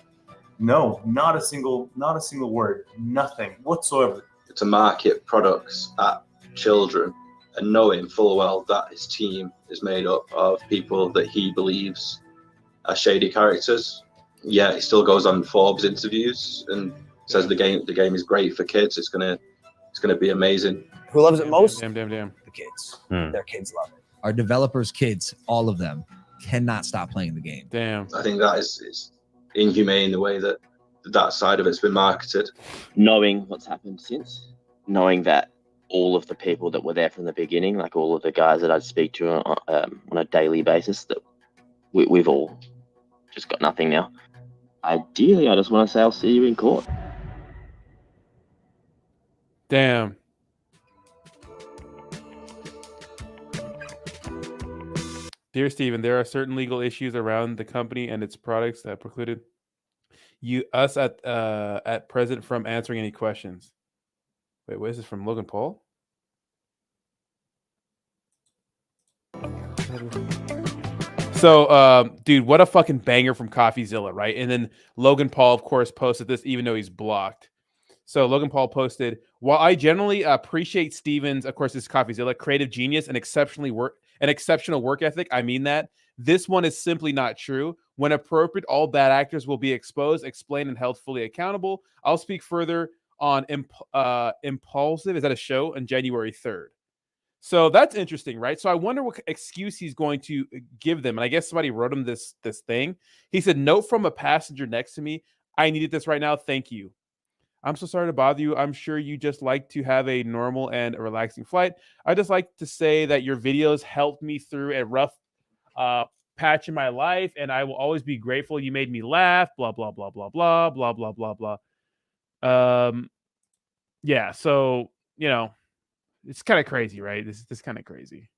No, not a single word, nothing whatsoever. To market products at children and knowing full well that his team is made up of people that he believes are shady characters. Yeah, he still goes on Forbes interviews and says the game is great for kids. It's gonna be amazing. Who loves it most? Damn. The kids. Their kids love it. Our developers' kids, all of them, cannot stop playing the game. Damn. I think that is inhumane the way that side of it's been marketed. Knowing what's happened since, knowing that all of the people that were there from the beginning, like all of the guys that I'd speak to on a daily basis, that we've all just got nothing now. Ideally, I just want to say I'll see you in court. Damn. Dear Steven, there are certain legal issues around the company and its products that precluded us at present from answering any questions. Wait, what is this from Logan Paul? So, dude, what a fucking banger from Coffeezilla, right? And then Logan Paul, of course, posted this even though he's blocked. So Logan Paul posted, while I generally appreciate Steven's, of course, this is Coffeezilla, creative genius and exceptional work ethic, I mean that. This one is simply not true. When appropriate, all bad actors will be exposed, explained, and held fully accountable. I'll speak further on Impulsive. Is that a show? On January 3rd. So that's interesting, right? So I wonder what excuse he's going to give them. And I guess somebody wrote him this thing. He said, note from a passenger next to me. I needed this right now. Thank you. I'm so sorry to bother you. I'm sure you just like to have a normal and a relaxing flight. I just like to say that your videos helped me through a rough patch in my life, and I will always be grateful. You made me laugh, blah, blah, blah, blah, blah, blah, blah, blah, blah. Yeah, so, you know, it's kind of crazy, right? This is kind of crazy.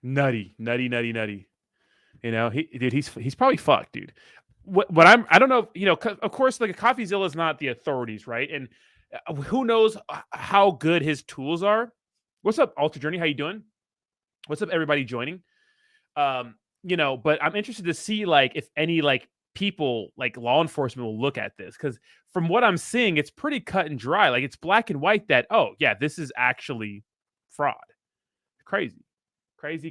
Nutty. You know, he's probably fucked, dude. I don't know, you know, of course, like Coffeezilla is not the authorities, right? And who knows how good his tools are. What's up, Alter Journey? How you doing? What's up, everybody joining? You know, but I'm interested to see like if any like people like law enforcement will look at this, because from what I'm seeing, it's pretty cut and dry. Like it's black and white that, oh yeah, this is actually fraud. Crazy. And so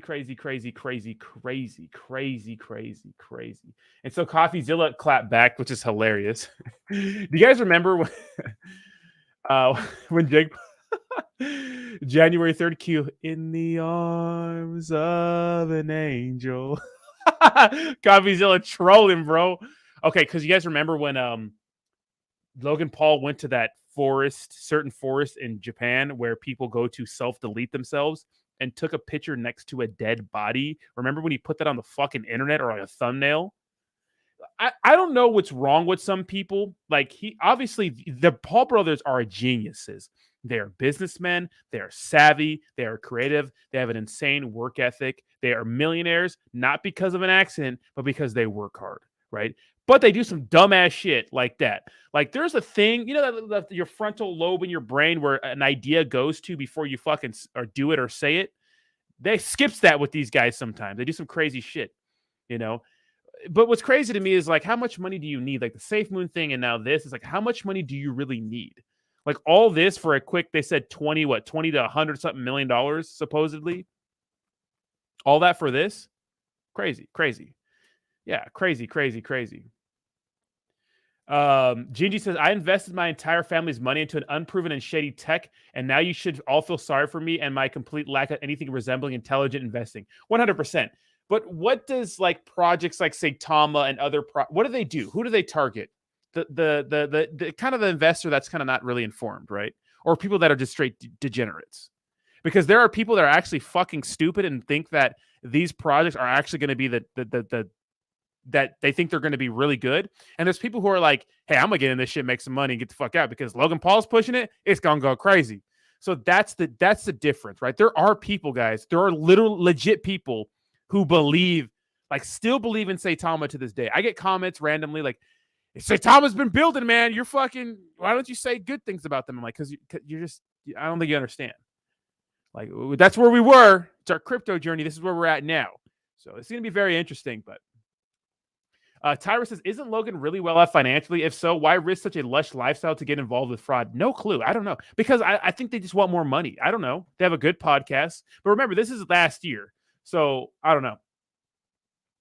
Coffeezilla clapped back, which is hilarious. Do you guys remember when Jake January 3rd Q in the arms of an angel? Coffeezilla trolling, bro. Okay, because you guys remember when Logan Paul went to that certain forest in Japan where people go to self-delete themselves, and took a picture next to a dead body. Remember when he put that on the fucking internet or on a thumbnail? I don't know what's wrong with some people. Like the Paul brothers are geniuses. They are businessmen. They are savvy. They are creative. They have an insane work ethic. They are millionaires, not because of an accident, but because they work hard, right? But they do some dumbass shit like that. Like there's a thing, you know, that your frontal lobe in your brain where an idea goes to before you fucking or do it or say it. They skips that with these guys sometimes. They do some crazy shit, you know. But what's crazy to me is like, how much money do you need? Like the Safe Moon thing, and now this is like, how much money do you really need? Like all this for a quick, they said 20 to 100 something $1 million supposedly. All that for this? Crazy. Yeah, crazy. Gingy says, I invested my entire family's money into an unproven and shady tech, and now you should all feel sorry for me and my complete lack of anything resembling intelligent investing. 100%. But what does like projects like Saitama and other what do they do? Who do they target? The kind of the investor that's kind of not really informed, right? Or people that are just straight degenerates. Because there are people that are actually fucking stupid and think that these projects are actually going to be that they think they're going to be really good. And there's people who are like, hey, I'm going to get in this shit, make some money, and get the fuck out because Logan Paul's pushing it. It's going to go crazy. So that's the difference, right? There are people, guys. There are legit people who believe, like still believe in Saitama to this day. I get comments randomly like, if Saitama's been building, man, you're fucking, why don't you say good things about them? I'm like, because you're just, I don't think you understand. Like, that's where we were. It's our crypto journey. This is where we're at now. So it's going to be very interesting, but Tyra says, isn't Logan really well off financially? If so, why risk such a lush lifestyle to get involved with fraud? No clue. I don't know. Because I think they just want more money. I don't know. They have a good podcast. But remember, this is last year. So I don't know.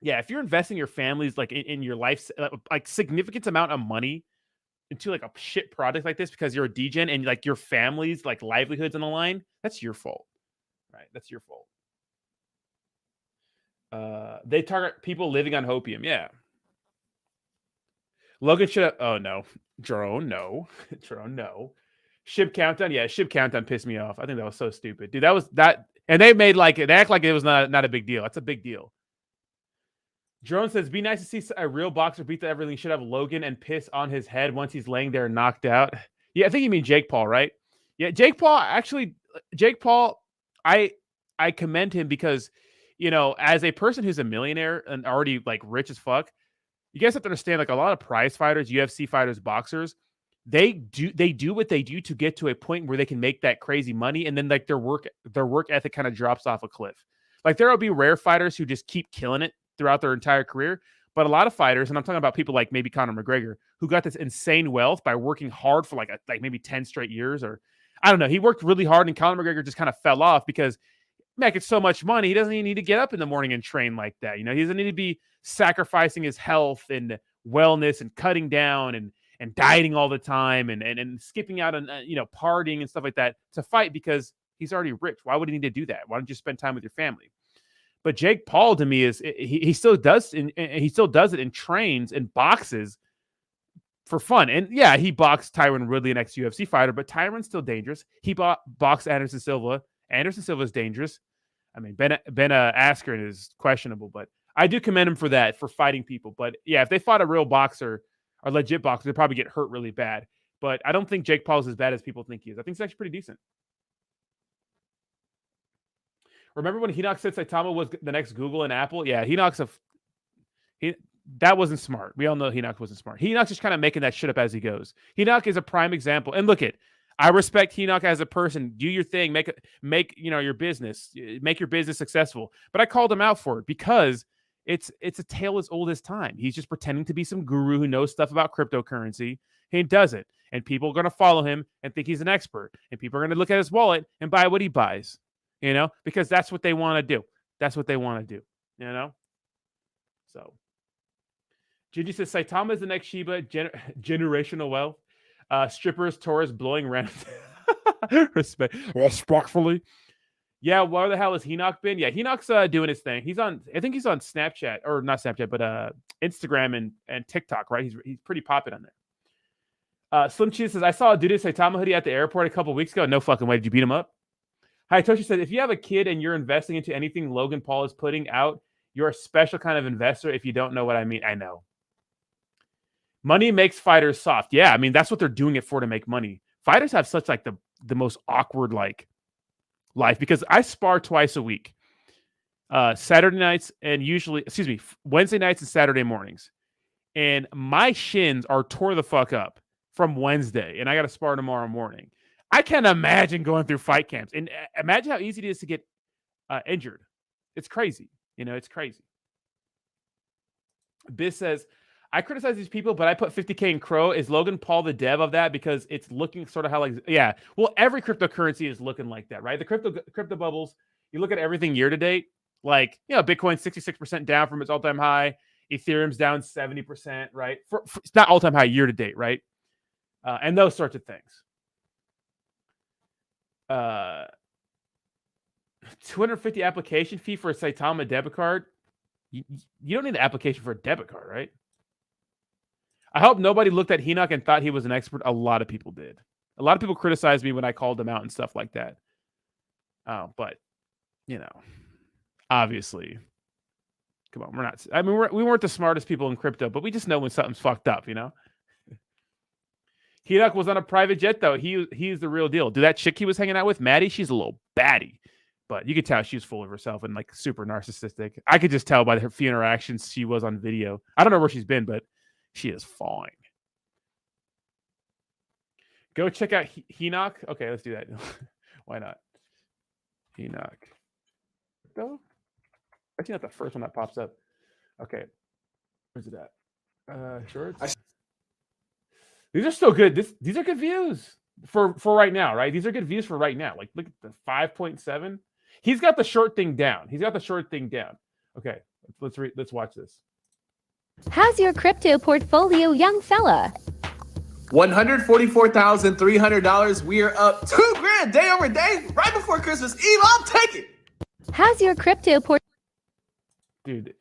Yeah, if you're investing your family's like in your life, like significant amount of money into like a shit product like this because you're a degen and like your family's like livelihoods on the line, that's your fault. Right? That's your fault. They target people living on hopium. Yeah. Logan should have. Oh no, Drone, no, Drone, no. Ship countdown, yeah, ship countdown pissed me off. I think that was so stupid, dude. That was that, and they made like they act like it was not a big deal. That's a big deal. Drone says, "Be nice to see a real boxer beat the everything. Should have Logan and piss on his head once he's laying there knocked out." Yeah, I think you mean Jake Paul, right? Yeah, Jake Paul. Actually, Jake Paul, I commend him because, you know, as a person who's a millionaire and already like rich as fuck. You guys have to understand, like a lot of prize fighters, UFC fighters, boxers, they do what they do to get to a point where they can make that crazy money, and then like their work ethic kind of drops off a cliff. Like there will be rare fighters who just keep killing it throughout their entire career, but a lot of fighters, and I'm talking about people like maybe Conor McGregor, who got this insane wealth by working hard for like maybe 10 straight years, or I don't know. He worked really hard, and Conor McGregor just kind of fell off because making so much money, he doesn't even need to get up in the morning and train like that. You know, he doesn't need to be sacrificing his health and wellness and cutting down and dieting all the time and skipping out on you know, partying and stuff like that to fight because he's already rich. Why would he need to do that? Why don't you spend time with your family? But Jake Paul to me is he still does it and trains and boxes for fun. And yeah, he boxed Tyron Woodley, an ex-UFC fighter, but Tyron's still dangerous. He boxed Anderson Silva. Anderson Silva is dangerous. I mean, Ben Askren is questionable, but I do commend him for that, for fighting people. But yeah, if they fought a real boxer, a legit boxer, they'd probably get hurt really bad. But I don't think Jake Paul's as bad as people think he is. I think he's actually pretty decent. Remember when Hinox said Saitama was the next Google and Apple? Yeah, that wasn't smart. We all know Hinox wasn't smart. Hinox is kind of making that shit up as he goes. Hinox is a prime example. And look at, I respect Hinox as a person. Do your thing. Make you know, your business. Make your business successful. But I called him out for it because it's a tale as old as time. He's just pretending to be some guru who knows stuff about cryptocurrency. He does it. And people are going to follow him and think he's an expert. And people are going to look at his wallet and buy what he buys. You know? Because that's what they want to do. That's what they want to do. You know? So. Gigi says, Saitama is the next Shiba. Generational wealth. Strippers, tourists, blowing rent. Respectfully. Yeah, where the hell has Hinox been? Yeah, Hinox doing his thing. I think he's on Snapchat, or not Snapchat, but Instagram and TikTok, right? He's pretty popping on there. Slim Cheese says, I saw a dude in Saitama hoodie at the airport a couple weeks ago. No fucking way. Did you beat him up? Hi, Toshi said, if you have a kid and you're investing into anything Logan Paul is putting out, you're a special kind of investor if you don't know what I mean. I know. Money makes fighters soft. Yeah, I mean, that's what they're doing it for, to make money. Fighters have such like the most awkward like life because I spar twice a week. Saturday nights and Wednesday nights and Saturday mornings. And my shins are tore the fuck up from Wednesday, and I got to spar tomorrow morning. I can't imagine going through fight camps. And imagine how easy it is to get injured. It's crazy. You know, it's crazy. Biz says, I criticize these people, but I put 50K in Crow. Is Logan Paul the dev of that? Because it's looking sort of how, like, yeah. Well, every cryptocurrency is looking like that, right? The crypto bubbles, you look at everything year to date, like, you know, Bitcoin 66% down from its all-time high. Ethereum's down 70%, right? It's not all-time high year to date, right? And those sorts of things. 250 application fee for a Saitama debit card. You don't need an application for a debit card, right? I hope nobody looked at Hinock and thought he was an expert. A lot of people did. A lot of people criticized me when I called him out and stuff like that. But, you know, obviously, come on, we're not. I mean, we weren't the smartest people in crypto, but we just know when something's fucked up, you know? Hinock was on a private jet, though. He's the real deal. Dude, that chick he was hanging out with, Maddie, she's a little baddie. But you could tell she was full of herself and like super narcissistic. I could just tell by her few interactions she was on video. I don't know where she's been, but she is fine. Go check out Hinock. Okay, let's do that. Why not? Hinock. No? Actually, not the first one that pops up. Okay. Where's it at? Shorts. These are still good. These are good views for right now, right? These are good views for right now. Like, look at the 5.7. He's got the short thing down. Okay, let's watch this. How's your crypto portfolio, young fella? $144,300. We are up $2,000 day over day, right before Christmas Eve. I'll take it. How's your crypto Dude.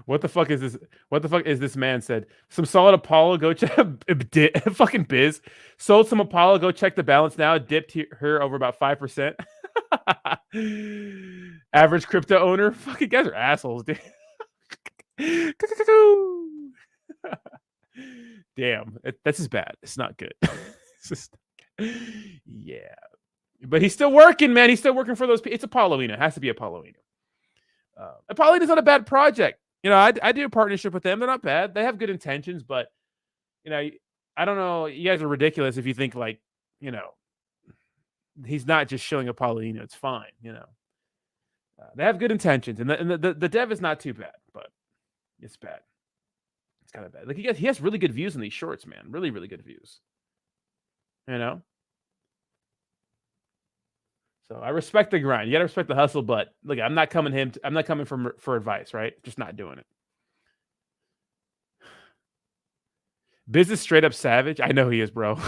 What the fuck is this? What the fuck is this man said? Some solid Apollo. Go check fucking Biz. Sold some Apollo. Go check the balance now. Dipped her over about 5%. Average crypto owner. Fucking guys are assholes, dude. Damn, that's just bad. It's not good. Yeah, but he's still working, man. He's still working for those. It's Apolloina. It has to be Apolloina. Apolloina's not a bad project. You know, I do a partnership with them. They're not bad. They have good intentions, but you know, I don't know. You guys are ridiculous if you think like, you know, he's not just showing Apolloina. It's fine. You know, they have good intentions, and the dev is not too bad, but it's bad. It's kind of bad. Like he has really good views in these shorts, man. Really, really good views. You know. So I respect the grind. You gotta respect the hustle, but look, I'm not coming for advice, right? Just not doing it. Business straight up savage. I know he is, bro.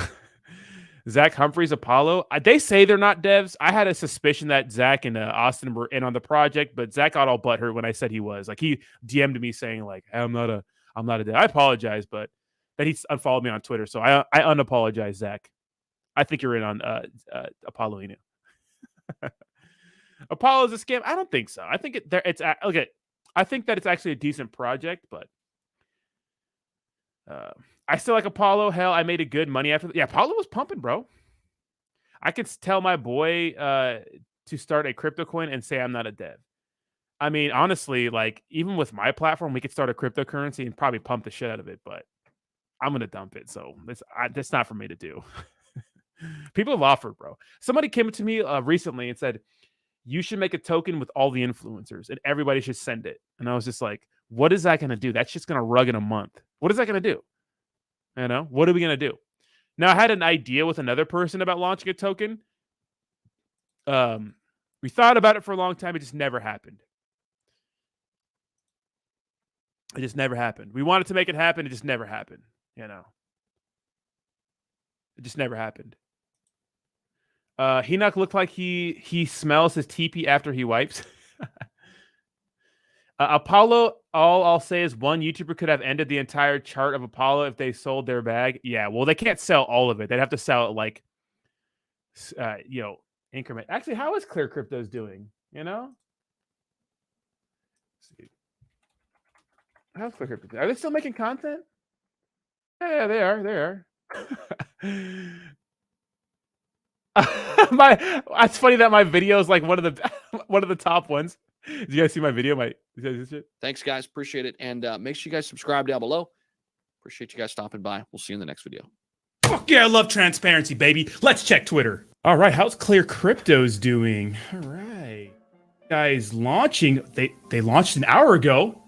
Zach Humphreys, Apollo. They say they're not devs. I had a suspicion that Zach and Austin were in on the project, but Zach got all butthurt when I said he was. Like he DM'd me saying like, hey, I'm not a dev. I apologize, but then he unfollowed me on Twitter, so I unapologize, Zach. I think you're in on Apolloina. Apollo's a scam. I don't think so. I think it's okay. I think that it's actually a decent project, but I still like Apollo. Hell, I made a good money after. Yeah, Apollo was pumping, bro. I could tell my boy to start a crypto coin and say I'm not a dev. I mean, honestly, like even with my platform, we could start a cryptocurrency and probably pump the shit out of it, but I'm gonna dump it. So that's not for me to do. People have offered, bro. Somebody came to me recently and said, you should make a token with all the influencers and everybody should send it. And I was just like, what is that going to do? That's just going to rug in a month. What is that going to do? You know, what are we going to do? Now, I had an idea with another person about launching a token. We thought about it for a long time. It just never happened. It just never happened. We wanted to make it happen. It just never happened. You know, it just never happened. Hinock looked like he smells his TP after he wipes. Apollo, all I'll say is one YouTuber could have ended the entire chart of Apollo if they sold their bag. Yeah, well, they can't sell all of it. They'd have to sell it like, you know, increment. Actually, how is Clear Crypto's doing? You know? Let's see. How's Clear Crypto? Are they still making content? Yeah, they are. They are. It's funny that my video is like one of the top ones. Did you guys see my video? Thanks, guys. Appreciate it. And make sure you guys subscribe down below. Appreciate you guys stopping by. We'll see you in the next video. Fuck yeah, I love transparency, baby. Let's check Twitter. All right, how's Clear Crypto's doing? All right. Guys, launching. They launched an hour ago.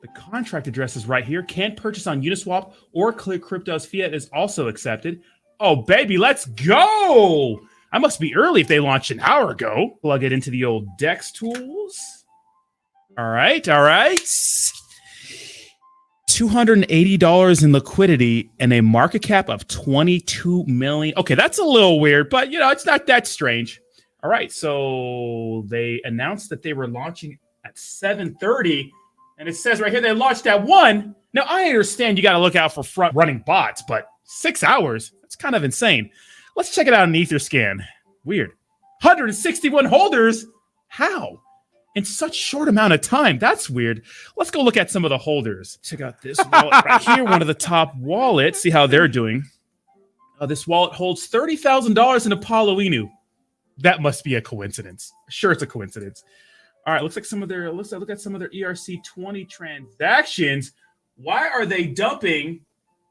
The contract address is right here. Can't purchase on Uniswap or Clear Crypto's fiat is also accepted. Oh, baby, let's go. I must be early if they launched an hour ago. Plug it into the old DEX tools. All right. $280 in liquidity and a market cap of 22 million. Okay, that's a little weird, but it's not that strange. All right, so they announced that they were launching at 7:30, and it says right here they launched at 1. Now, I understand you got to look out for front-running bots, but 6 hours, that's kind of insane. Let's check it out in Etherscan. Weird. 161 holders? How? In such short amount of time. That's weird. Let's go look at some of the holders. Check out this wallet right here, one of the top wallets. See how they're doing. This wallet holds $30,000 in Apollo Inu. That must be a coincidence. Sure, it's a coincidence. All right, look at some of their ERC20 transactions. Why are they dumping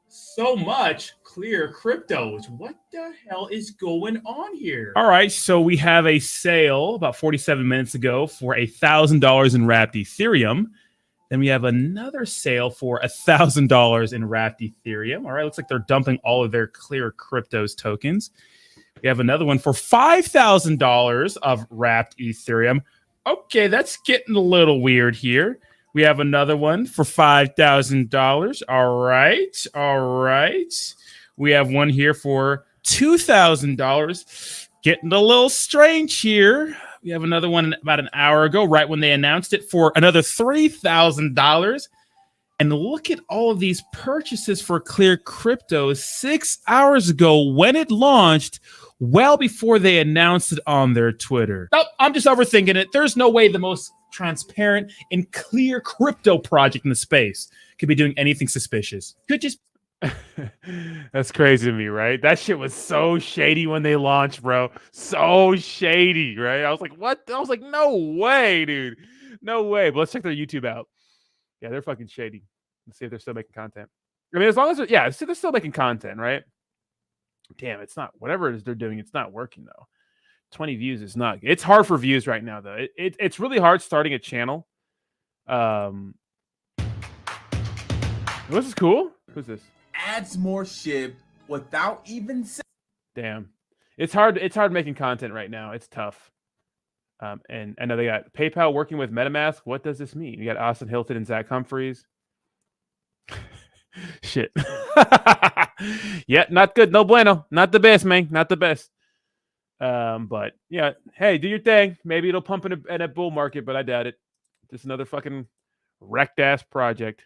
so much clear cryptos? What the hell is going on here? All right, so we have a sale about 47 minutes ago for $1,000 in wrapped Ethereum. Then we have another sale for $1,000 in wrapped Ethereum. All right, looks like they're dumping all of their clear cryptos tokens. We have another one for $5,000 of wrapped Ethereum. Okay, that's getting a little weird here. We have another one for $5,000. All right. We have one here for $2,000. Getting a little strange here. We have another one about an hour ago, right when they announced it, for another $3,000. And look at all of these purchases for Clear Crypto 6 hours ago when it launched, well before they announced it on their Twitter. Nope, I'm just overthinking it. There's no way the most transparent and clear crypto project in the space could be doing anything suspicious. Could just... That's crazy to me, right? That shit was so shady when they launched, bro. So shady, right? I was like, what? I was like, no way, dude. No way. But let's check their YouTube out. Yeah, they're fucking shady. Let's see if they're still making content. I mean, as long as they're still making content, right? Damn, it's not, whatever it is they're doing, it's not working though. 20 views is not, it's hard for views right now though. It's really hard starting a channel. This is cool. Who's this? Adds more shit without even saying. Damn. It's hard making content right now. It's tough. And I know they got PayPal working with MetaMask. What does this mean? You got Austin Hilton and Zach Humphreys. Shit. Yeah, not good. No bueno. Not the best, man. Not the best. But yeah, hey, do your thing. Maybe it'll pump in a bull market, but I doubt it. Just another fucking wrecked ass project.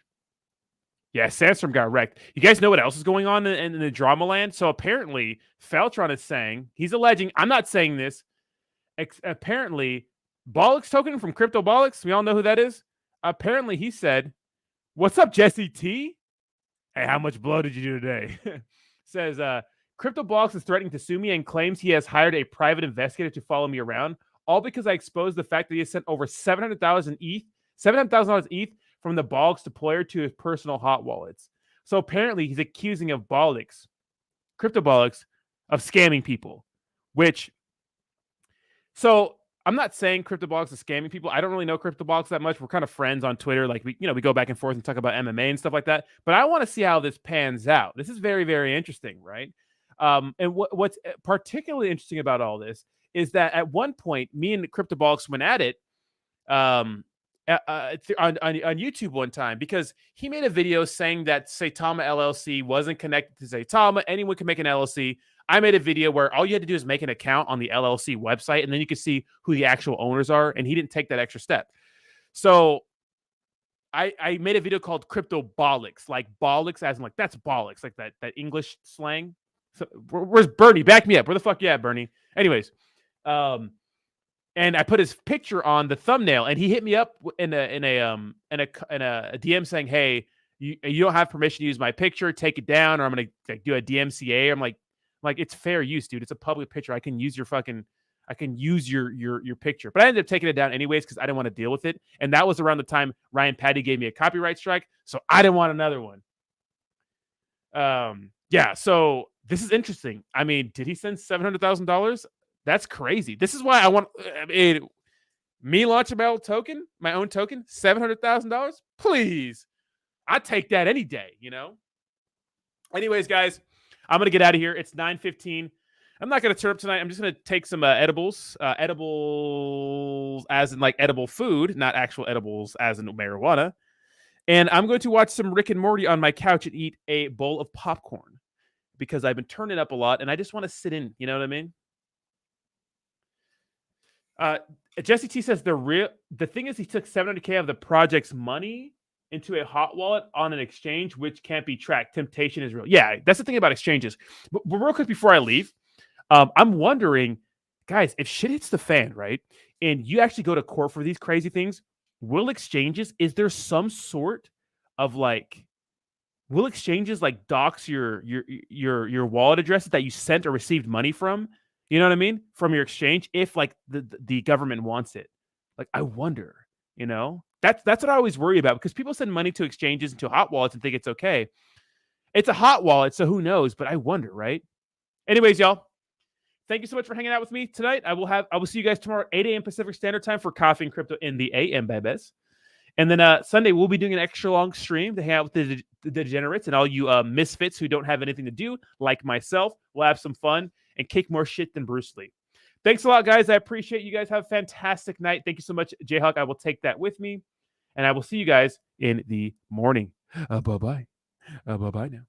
Yeah, Sandstorm got wrecked. You guys know what else is going on in the drama land? So apparently, Feltron is saying, he's alleging, I'm not saying this, apparently, Bollocks token from Crypto Bollocks, we all know who that is. Apparently, he said, "What's up, Jesse T? Hey, how much blow did you do today?" Says, Crypto Bollocks is threatening to sue me and claims he has hired a private investigator to follow me around, all because I exposed the fact that he has sent over $700,000 ETH from the Bollocks deployer to his personal hot wallets. So apparently, he's accusing of Bollocks, Crypto Bollocks, of scamming people, which... So I'm not saying CryptoBox is scamming people. I don't really know CryptoBox that much. We're kind of friends on Twitter. Like we go back and forth and talk about MMA and stuff like that. But I want to see how this pans out. This is very, very interesting, right? And what's particularly interesting about all this is that at one point, me and CryptoBox went at it on YouTube one time because he made a video saying that Saitama LLC wasn't connected to Saitama. Anyone can make an LLC. I made a video where all you had to do is make an account on the LLC website, and then you could see who the actual owners are, and he didn't take that extra step. So I made a video called Crypto Bollocks, like bollocks as in like that's bollocks, like that English slang. So where's Bernie? Back me up. Where the fuck you at, Bernie? Anyways, and I put his picture on the thumbnail, and he hit me up in a DM saying, "Hey, you don't have permission to use my picture. Take it down, or I'm gonna do a DMCA." I'm like, it's fair use, dude. It's a public picture. I can use your picture. But I ended up taking it down anyways because I didn't want to deal with it. And that was around the time Ryan Patty gave me a copyright strike. So I didn't want another one. Yeah, so this is interesting. I mean, did he send $700,000? That's crazy. This is why I want me launching my own token, $700,000? Please. I'd take that any day, Anyways, guys. I'm going to get out of here. It's 9:15. I'm not going to turn up tonight. I'm just going to take some edibles. Edibles as in like edible food, not actual edibles as in marijuana. And I'm going to watch some Rick and Morty on my couch and eat a bowl of popcorn because I've been turning up a lot and I just want to sit in. You know what I mean? Jesse T says the thing is he took $700K of the project's money into a hot wallet on an exchange, which can't be tracked. Temptation is real. Yeah, that's the thing about exchanges. But real quick before I leave, I'm wondering, guys, if shit hits the fan, right, and you actually go to court for these crazy things, is there some sort of like, will exchanges like dox your wallet addresses that you sent or received money from? You know what I mean? From your exchange, if like the government wants it. Like, I wonder, you know? That's what I always worry about because people send money to exchanges and to hot wallets and think it's okay. It's a hot wallet, so who knows? But I wonder, right? Anyways, y'all, thank you so much for hanging out with me tonight. I will see you guys tomorrow, 8 a.m. Pacific Standard Time for Coffee and Crypto in the AM, babies. And then Sunday, we'll be doing an extra long stream to hang out with the degenerates and all you misfits who don't have anything to do, like myself. We'll have some fun and kick more shit than Bruce Lee. Thanks a lot, guys. I appreciate you guys. Have a fantastic night. Thank you so much, Jayhawk. I will take that with me. And I will see you guys in the morning. Bye-bye. Bye-bye now.